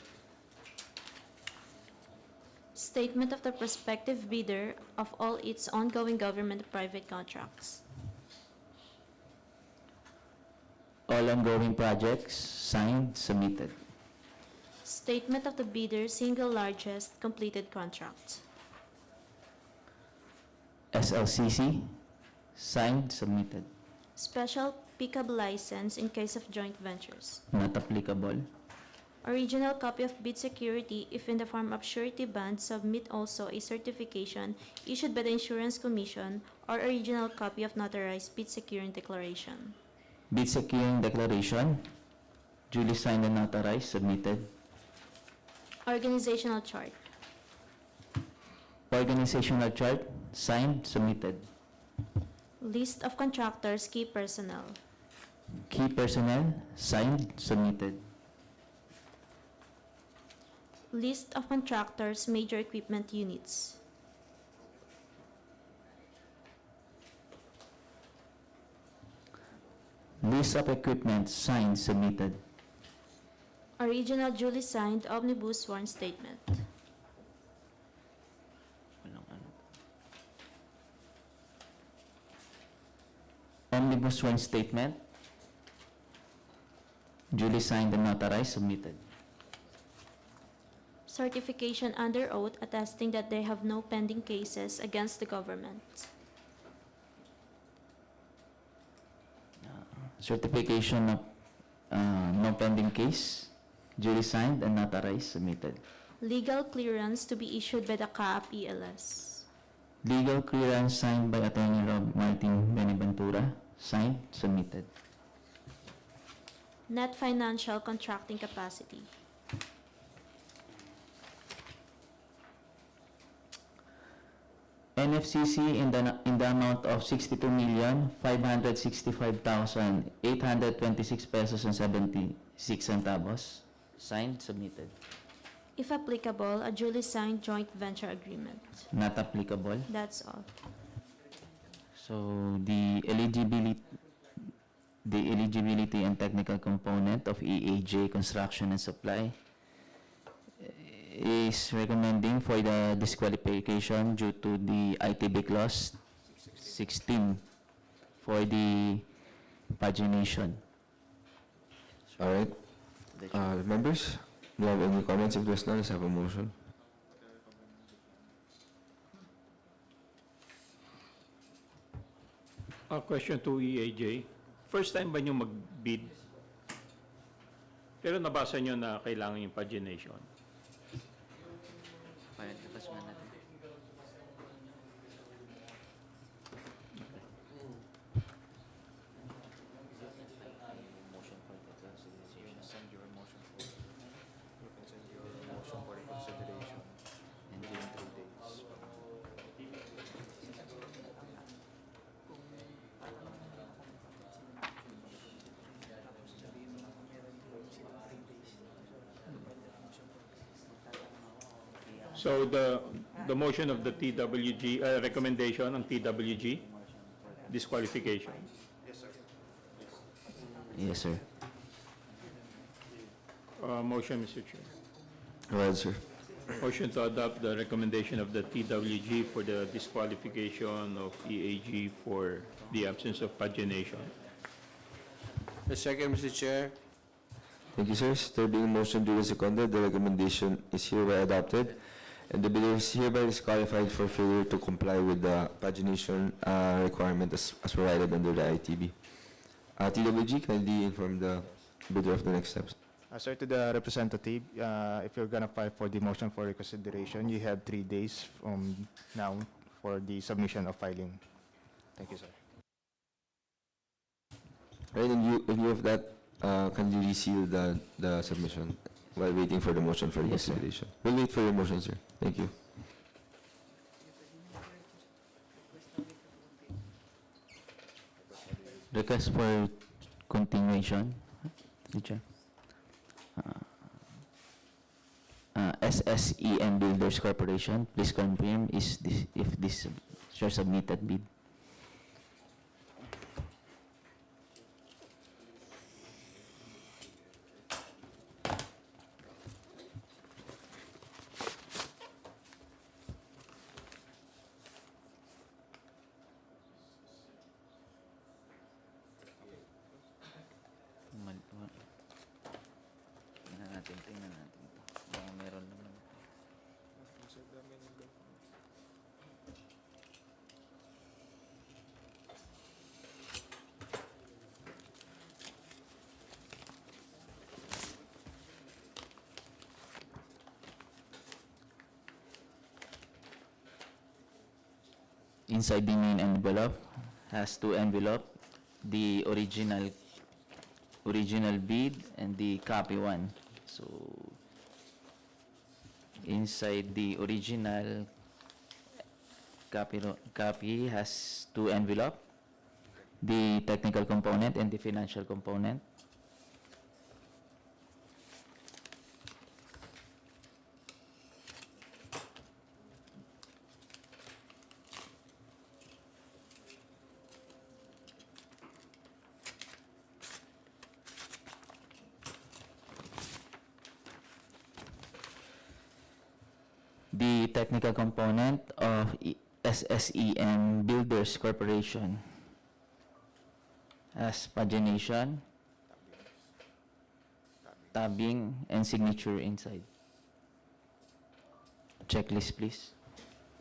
Statement of the prospective bidder of all its ongoing government-private contracts. All ongoing projects, signed, submitted. Statement of the bidder's single largest completed contract. SLCC, signed, submitted. Special pickup license in case of joint ventures. Not applicable. Original copy of bid security if in the form of surety bond, submit also a certification issued by the Insurance Commission or original copy of notarized bid securing declaration. Bid securing declaration, duly signed and notarized, submitted. Organizational chart. Organizational chart, signed, submitted. List of contractors, key personnel. Key personnel, signed, submitted. List of contractors, major equipment units. List of equipment, signed, submitted. Original duly signed omnibus sworn statement. Omnibus sworn statement, duly signed and notarized, submitted. Certification under oath attesting that they have no pending cases against the government. Certification of no pending case, duly signed and notarized, submitted. Legal clearance to be issued by the CAAP ELS. Legal clearance signed by Attorney Rob Martin Benaventura, signed, submitted. Net financial contracting capacity. NFCC in the amount of 62,565,826 pesos and 76 centavos, signed, submitted. If applicable, a duly signed joint venture agreement. Not applicable. That's all. So the eligibility and technical component of EAJ Construction and Supply is recommending for the disqualification due to the ITB clause 16 for the pagination. All right. Members, do you have any comments? If there's none, let's have a motion. A question to EAJ. First time ba nyo mag-bid? Pero nabasa nyo na kailangan yung pagination. So the motion of the TWG, recommendation on TWG, disqualification. Yes, sir. Motion, Mr. Chair. Go ahead, sir. Motion to adopt the recommendation of the TWG for the disqualification of EAG for the absence of pagination. The second, Mr. Chair. Thank you, sir. There being a motion duly seconded, the recommendation is hereby adopted, and the bidder is hereby disqualified for failure to comply with the pagination requirement as provided under the ITB. TWG, kindly inform the bidder of the next steps. Sir, to the representative, if you're gonna file for the motion for reconsideration, you have 3 days from now for the submission of filing. Thank you, sir. Right, in view of that, can you reseal the submission while waiting for the motion for Yes, sir. reconsideration? We'll wait for your motion, sir. Thank you. Request for continuation. Teacher. SSEM Builders Corporation, please confirm if this shall submitted bid. Tingnan natin ito. Baka meron naman. Inside the main envelope has 2 envelopes, the original bid and the copy one. So inside the original copy has 2 envelopes, the technical component and the financial component. The technical component of SSEM Builders Corporation has pagination, tabbing, and signature inside. Checklist, please.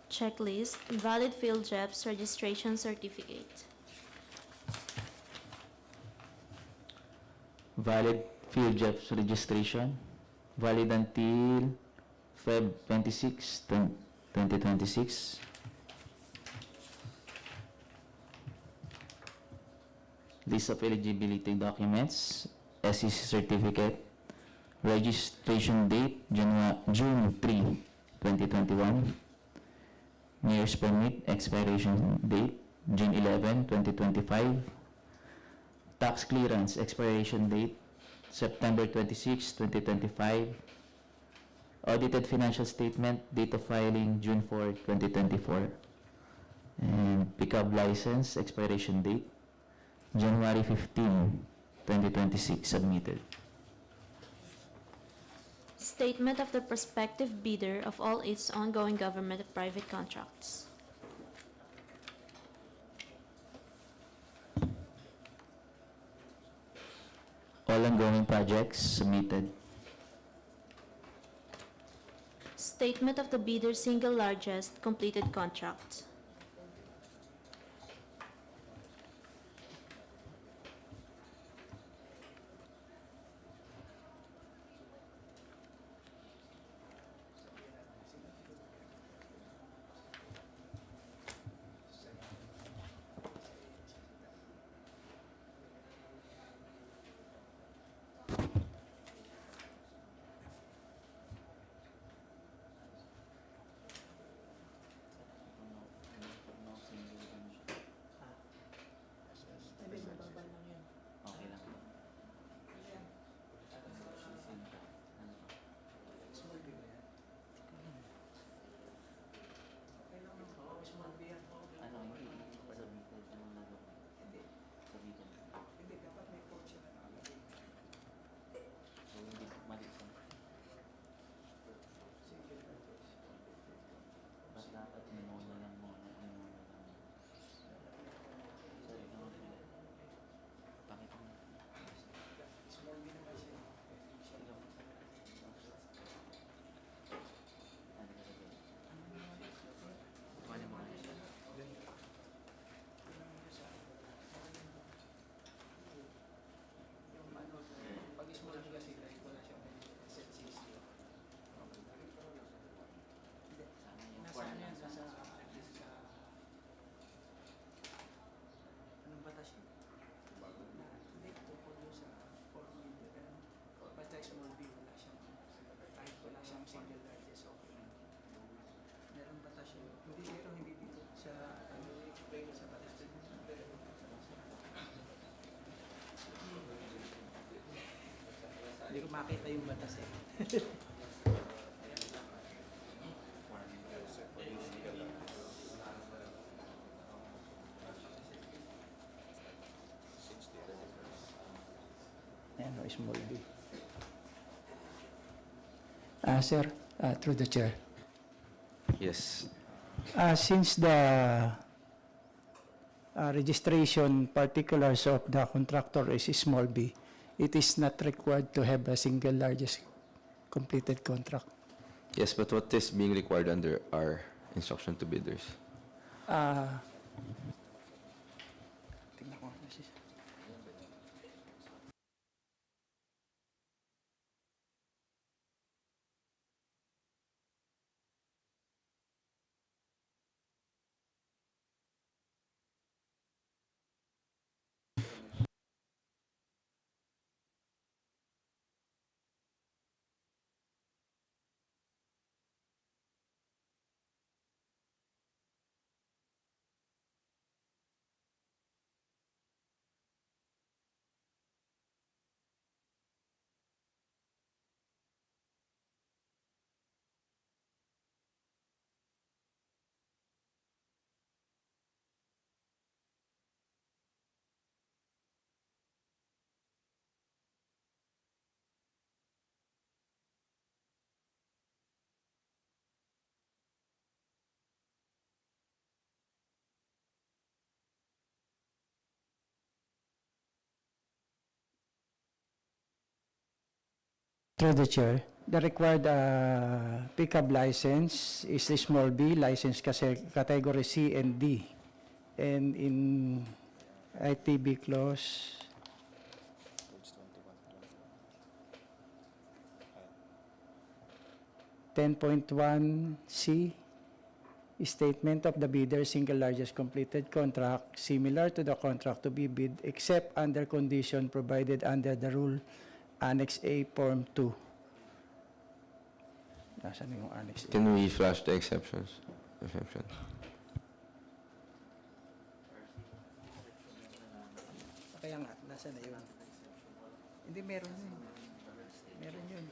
Checklist, valid field reps registration certificate. Valid field jobs registration, valid until Feb 26, 2026. List of eligibility documents, SEC certificate, registration date, June 3, 2021. Mayor's permit, expiration date, June 11, 2025. Tax clearance, expiration date, September 26, 2025. Audited financial statement, date of filing, June 4, 2024. And pickup license, expiration date, January 15, 2026, submitted. Statement of the prospective bidder of all its ongoing government and private contracts. All ongoing projects submitted. Statement of the bidder's single largest completed contract. Hindi ko makita yung batas eh. Ayan o, small b. Sir, through the chair. Yes. Since the registration particulars of the contractor is small b, it is not required to have a single largest completed contract. Yes, but what is being required under our instruction to bidders? Tingnan ko ano siya. Through the chair, the required pickup license is the small b license kasi category C and D. And in ITB clause 10.1C, statement of the bidder single largest completed contract similar to the contract to be bid except under condition provided under the rule Annex A Form 2. Nasaan yung Annex A? Can we flash the exceptions? Exception. Kaya nga, nasaan na yun? Hindi, meron yun. Meron yun.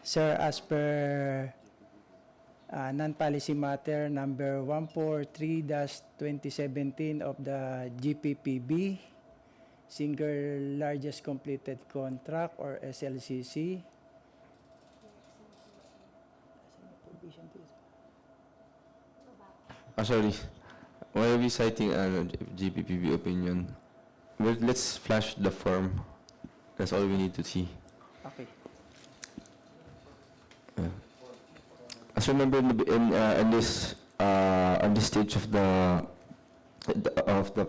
Sir, as per non-policy matter number 143-2017 of the GPPB, single largest completed contract or SLCC. Sorry. Why are we citing GPPB opinion? Well, let's flash the form. That's all we need to see. Okay. As remember in this on this stage of the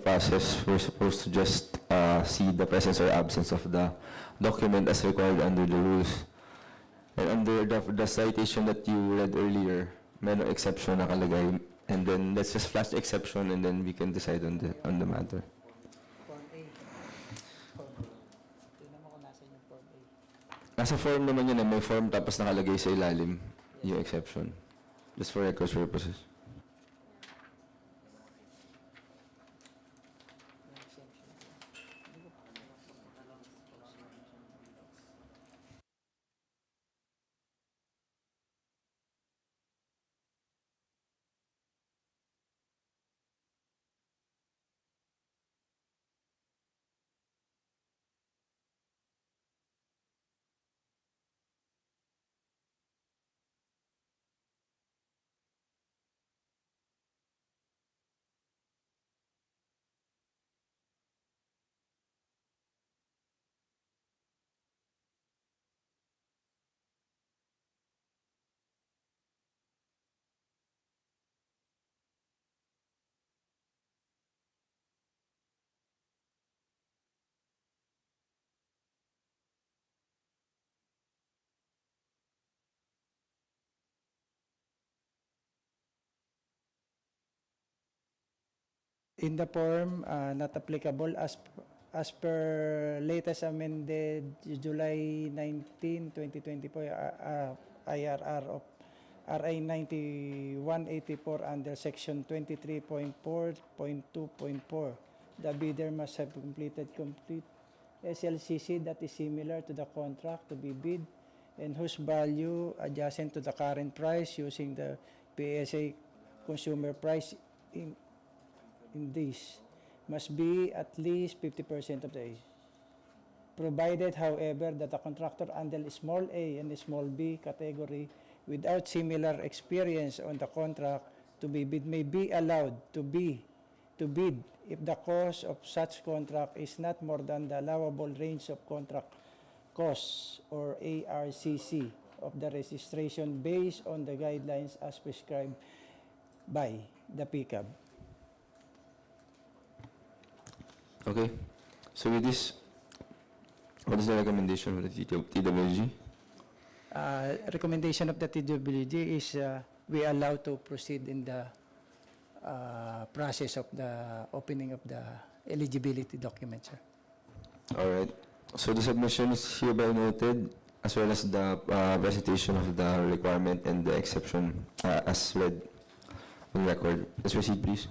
process, we're supposed to just see the presence or absence of the document as required under the rules. And under the citation that you read earlier, may no exception nakalagay. And then let's just flash the exception and then we can decide on the matter. Nasa form naman yun, may form tapos nakalagay sa ilalim yung exception. Just for records purposes. In the form, not applicable as per latest amended July 19, 2024 IRR of RA 9184 under section 23.4.2.4. The bidder must have completed complete SLCC that is similar to the contract to be bid and whose value adjacent to the current price using the PSA consumer price in this must be at least 50% of the age. Provided, however, that the contractor under small a and small b category without similar experience on the contract to be bid may be allowed to bid if the cost of such contract is not more than the allowable range of contract costs or ARCC of the registration based on the guidelines as prescribed by the PCAB. Okay. So with this, what is the recommendation of the TWG? Recommendation of the TWG is we allow to proceed in the process of the opening of the eligibility document, sir. All right. So the submission is hereby noted, as well as the presentation of the requirement and the exception as read on record. Let's proceed, please.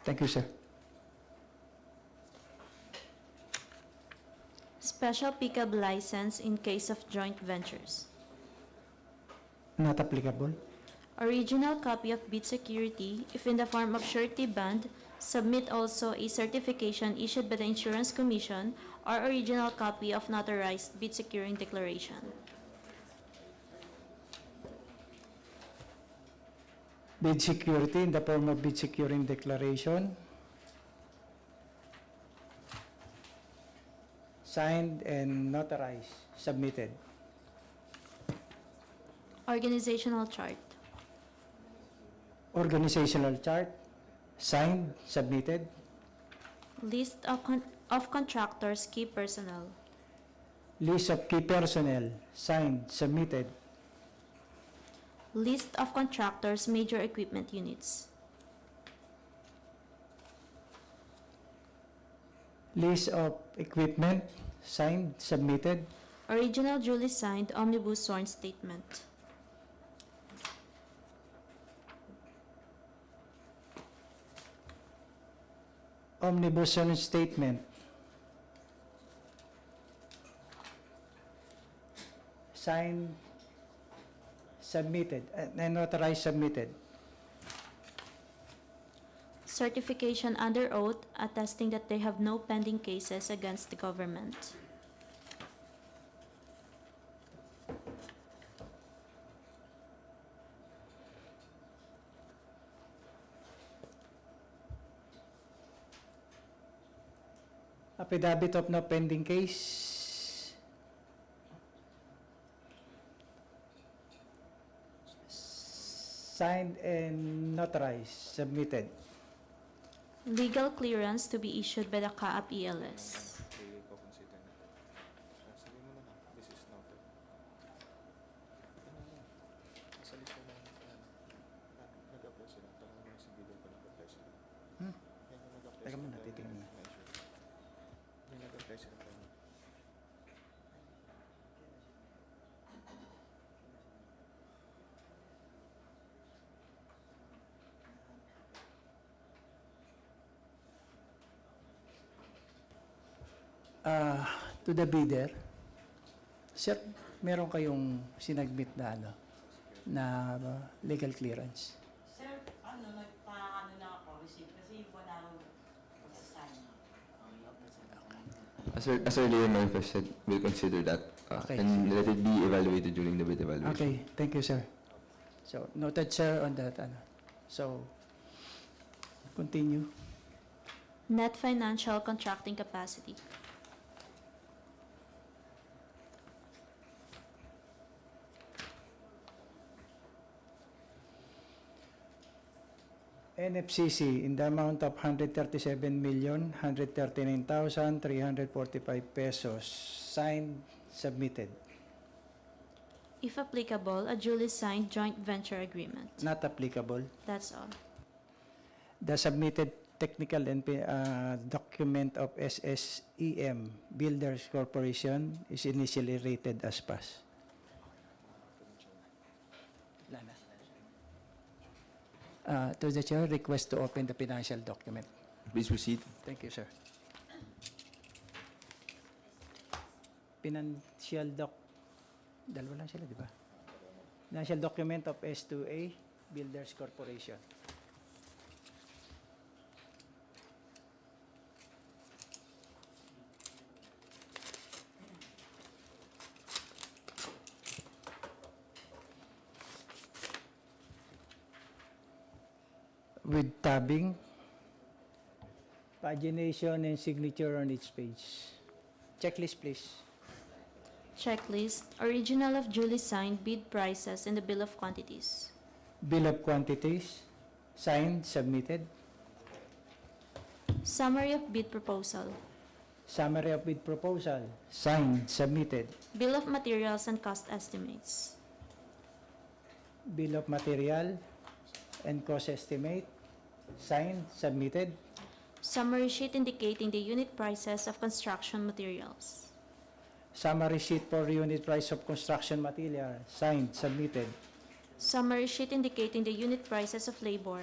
Thank you, sir. Special pickup license in case of joint ventures. Not applicable. Original copy of bid security, if in the form of surety bond, submit also a certification issued by the Insurance Commission or original copy of notarized bid securing declaration. Bid security in the form of bid securing declaration, signed and notarized, submitted. Organizational chart. Organizational chart, signed, submitted. List of contractors, key personnel. List of key personnel, signed, submitted. List of contractors, major equipment units. List of equipment, signed, submitted. Original duly signed omnibus sworn statement. Omnibus sworn statement, signed, submitted, and notarized, submitted. Certification under oath attesting that they have no pending cases against the government. Affidavit of no pending case. Signed and notarized, submitted. Legal clearance to be issued by the CAAP ELS. Teka muna, titingnan na. To the bidder, sir, meron kayong sinagmit na legal clearance? Sir, nagpa-ano na ako, receive kasi wala nang sign. As earlier manifested, we'll consider that Okay. and let it be evaluated during the bid evaluation. Okay, thank you, sir. So, noted, sir, on that. So, continue. Net financial contracting capacity. NFCC in the amount of 137,139,345 pesos. Signed, submitted. If applicable, a duly signed joint venture agreement. Not applicable. That's all. The submitted technical and document of SSEM Builders Corporation is initially rated as pass. To the chair, request to open the financial document. Please proceed. Thank you, sir. Financial dalawa lang sila, di ba? Financial document of S2A Builders Corporation. With tabbing, pagination, and signature on each page. Checklist, please. Checklist. Original of duly signed bid prices and the bill of quantities. Bill of quantities, signed, submitted. Summary of bid proposal. Summary of bid proposal, signed, submitted. Bill of materials and cost estimates. Bill of material and cost estimate, signed, submitted. Summary sheet indicating the unit prices of construction materials. Summary sheet for unit price of construction material, signed, submitted. Summary sheet indicating the unit prices of labor.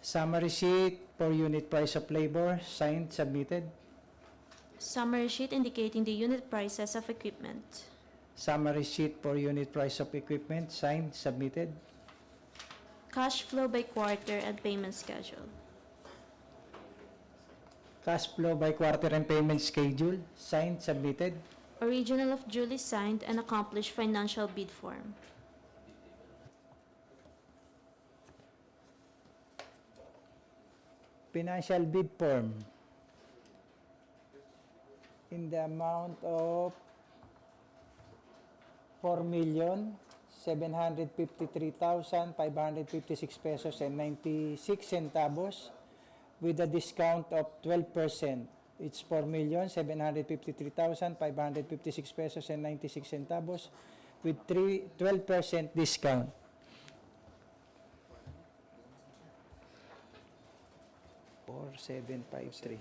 Summary sheet for unit price of labor, signed, submitted. Summary sheet indicating the unit prices of equipment. Summary sheet for unit price of equipment, signed, submitted. Cash flow by quarter and payment schedule. Cash flow by quarter and payment schedule, signed, submitted. Original of duly signed and accomplished financial bid form. Financial bid form in the amount of 4,753,556 pesos and 96 centavos with a discount of 12%. It's 4,753,556 pesos and 96 centavos with 12% discount. Or 753.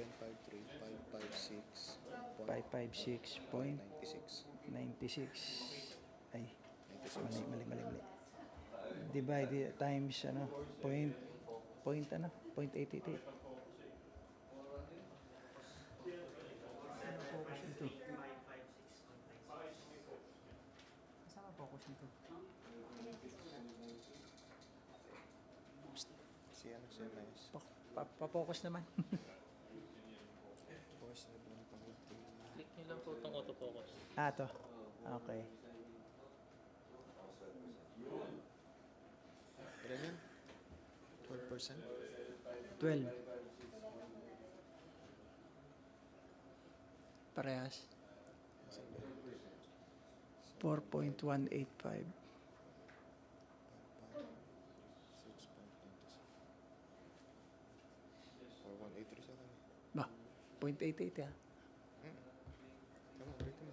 556.96. Ay, mali. Divide times, point 888. Si ano, si MIS. Pa-focus naman. Click nyo lang po itong autofocus. To. Okay. Ilan yun? 12%? 12. Parehas. 4.185. 4183 sa akin. Ba, 0.88 ha. Tama, ulit mo.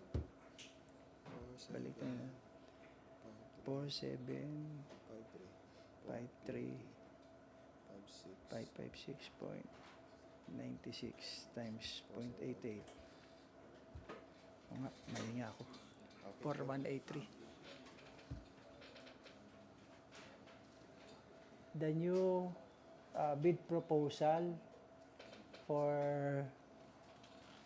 Balik na. 47, 53, 556.96 times 0.88. O nga, mali nga ako. 4183. The new bid proposal for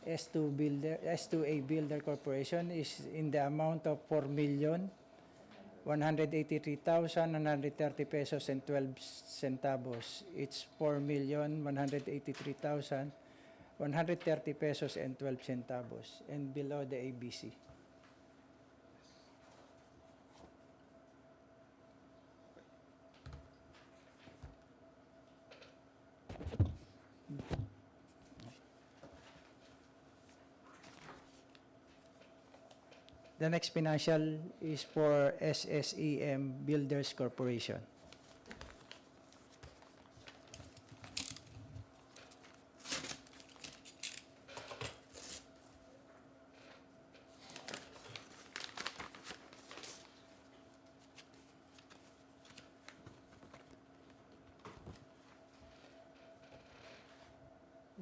S2A Builder Corporation is in the amount of 4,183,130 pesos and 12 centavos. It's 4,183,130 pesos and 12 centavos and below the ABC. The next financial is for SSEM Builders Corporation.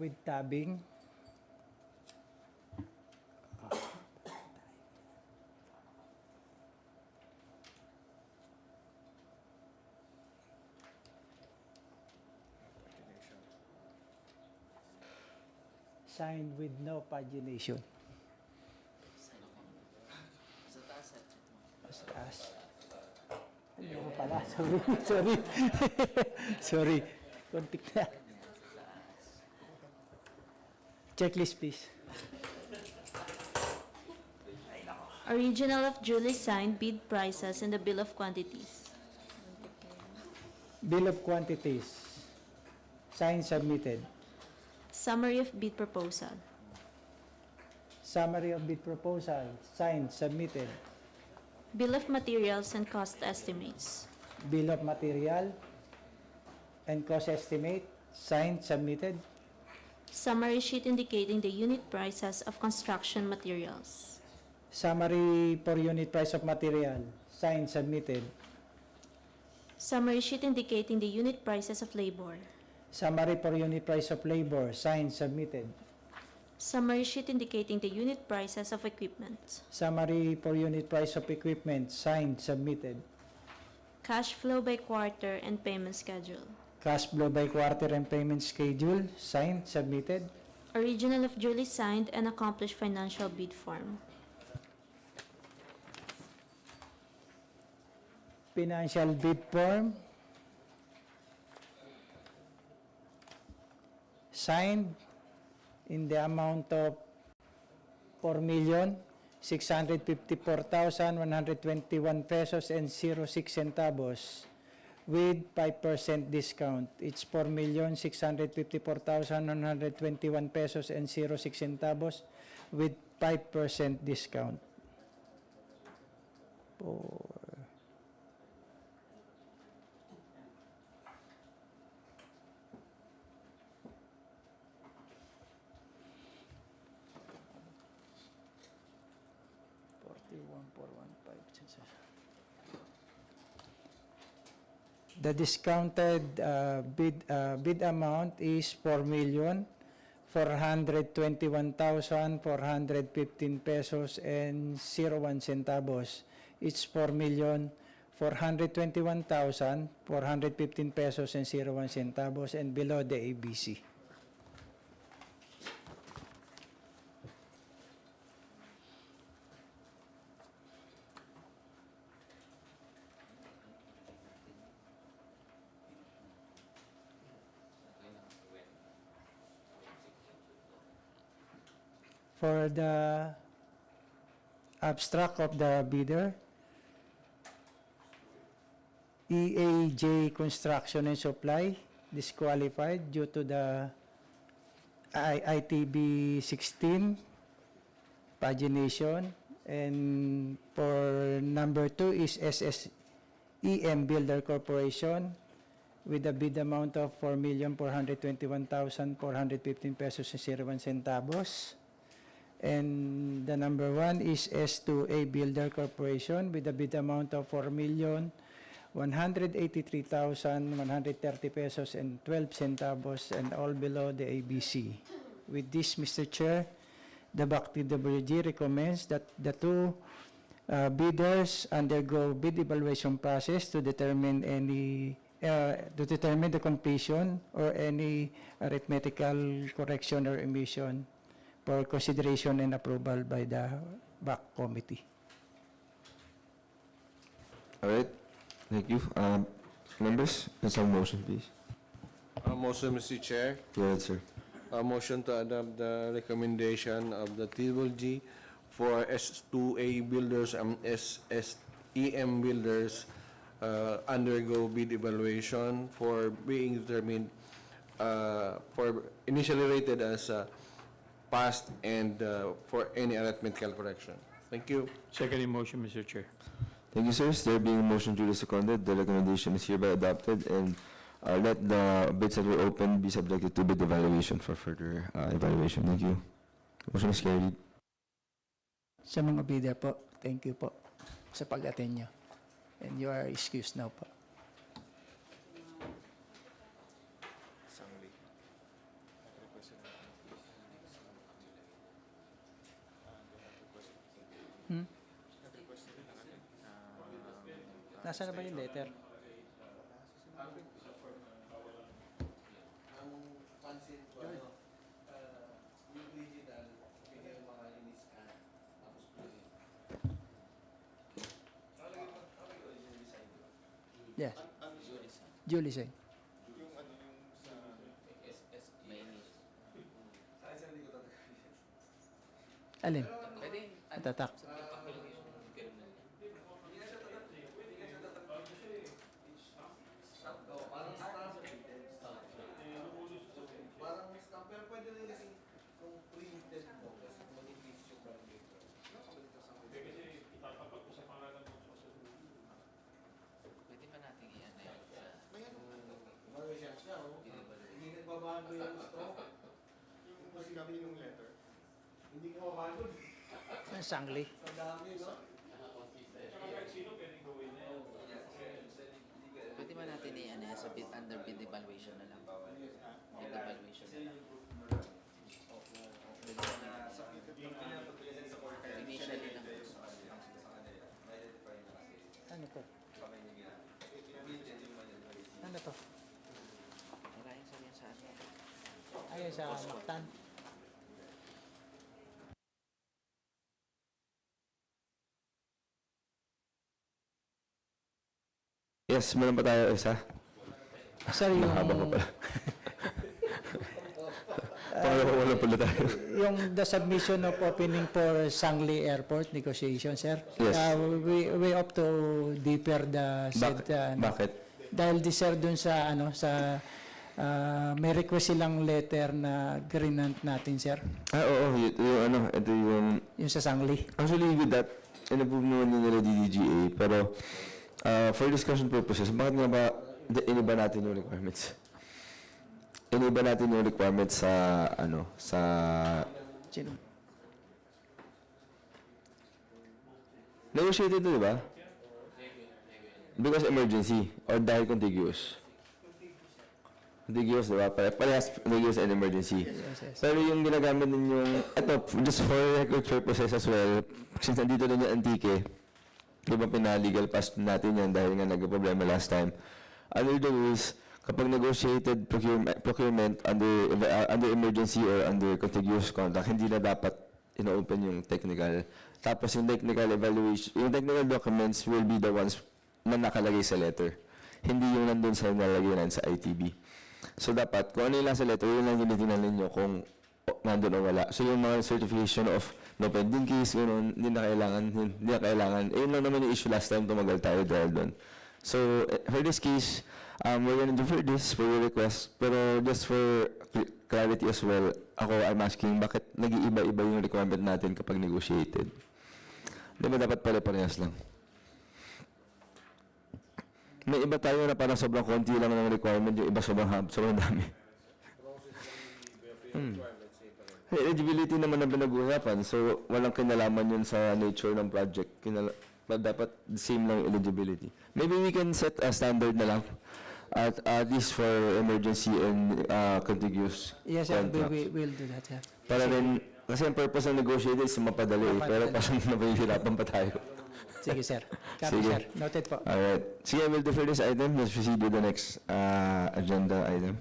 With tabbing. Signed with no pagination. Sa taas. Hindi ko pala. Sorry. Sorry. Kontik na. Checklist, please. Original of duly signed bid prices and the bill of quantities. Bill of quantities. Signed, submitted. Summary of bid proposal. Summary of bid proposal. Signed, submitted. Bill of materials and cost estimates. Bill of material and cost estimate. Signed, submitted. Summary sheet indicating the unit prices of construction materials. Summary for unit price of material. Signed, submitted. Summary sheet indicating the unit prices of labor. Summary for unit price of labor. Signed, submitted. Summary sheet indicating the unit prices of equipment. Summary for unit price of equipment. Signed, submitted. Cash flow by quarter and payment schedule. Cash flow by quarter and payment schedule. Signed, submitted. Original of duly signed and accomplished financial bid form. Financial bid form. Signed in the amount of 4,654,121 pesos and 06 centavos with 5% discount. It's 4,654,121 pesos and 06 centavos with 5% discount. For 41,415. The discounted bid amount is 4,421,415 pesos and 01 centavos. It's 4,421,415 pesos and 01 centavos and below the ABC. For the abstract of the bidder, EAJ Construction and Supply disqualified due to the ITB 16 pagination. And for number 2 is SSEM Builder Corporation with a bid amount of 4,421,415 pesos and 01 centavos. And the number 1 is S2A Builder Corporation with a bid amount of 4,183,130 pesos and 12 centavos, and all below the ABC. With this, Mr. Chair, the BAC TWG recommends that the two bidders undergo bid evaluation process to determine the completion or any arithmetical correction or omission for consideration and approval by the BAC committee. All right. Thank you. Members, let's have a motion, please. Motion, Mr. Chair. Go ahead, sir. A motion to adopt the recommendation of the TWG for S2A builders and SSEM builders undergo bid evaluation for being determined for initially rated as passed and for any arithmetical correction. Thank you. Second motion, Mr. Chair. Thank you, sirs. There being a motion duly seconded, the recommendation is hereby adopted, and let the bids that were open be subjected to bid evaluation for further evaluation. Thank you. Motion is carried. Sa mga bidder po, thank you po sa pag-attend nyo. And you are excused now po. Nasaan na ba yung letter? Yes. Julie signed. Alin? Tatak. Ang sangli. Pwede ba natin sa bid under bid evaluation na lang? Bid evaluation na lang. Initially lang. Ano to? Ano to? Maraming sabihin sa atin. Ayun sa Mactan. Yes, meron pa tayo isa. Sir, yung... Mahaba pa pala. Pangalawa pala tayo. Yung the submission of opening for Sangli Airport negotiation, sir. Yes. We opt to defer the said... Bakit? Dahil di sir dun sa may request silang letter na grant natin, sir. Oo, ito yung... Yung sa Sangli. Actually, with that, in-approve naman nila DDGA, pero for discussion purposes, bakit nga ba iniba natin yung requirements? Iniba natin yung requirements sa Sino? negotiated to, di ba? Because emergency or dahil contiguous. Contiguous, di ba? Parehas contiguous and emergency. Yes. Pero yung ginagamit ninyong, just for record purposes as well, since nandito din yung Antique, di ba pinalegal pass natin yan dahil nga nagka-problema last time. Under the rules, kapag negotiated procurement under emergency or under contiguous contract, hindi na dapat ino-open yung technical. Tapos yung technical evaluation, yung technical documents will be the ones na nakalagay sa letter. Hindi yung nandun sa nalagyan sa ITB. So dapat, kung ano yung nasa letter, yun lang tinitingnan ninyo kung nandun o wala. So yung mga certification of no pending case, yun, hindi na kailangan. Yun lang naman yung issue last time, tumagal tayo dahil doon. So, for this case, we're gonna defer this for your request, pero just for clarity as well, I'm asking, bakit nag-iiba-iba yung requirement natin kapag negotiated? Di ba dapat pare-parehas lang? May iba tayo na parang sobrang konti lang ng requirement, yung iba sobrang dami. Eligibility naman ang pinag-uusapan, so walang kinalaman yun sa nature ng project. Dapat same lang eligibility. Maybe we can set a standard na lang, at least for emergency and contiguous Yes, sir, contracts. we'll do that, sir. Para rin, kasi ang purpose ng negotiated is mapadali, pero parang nabihirapan pa tayo. Sige, sir. Copy, Sige. sir. Noted po. Alright. Sige, we'll defer this item. Let's proceed to the next agenda item.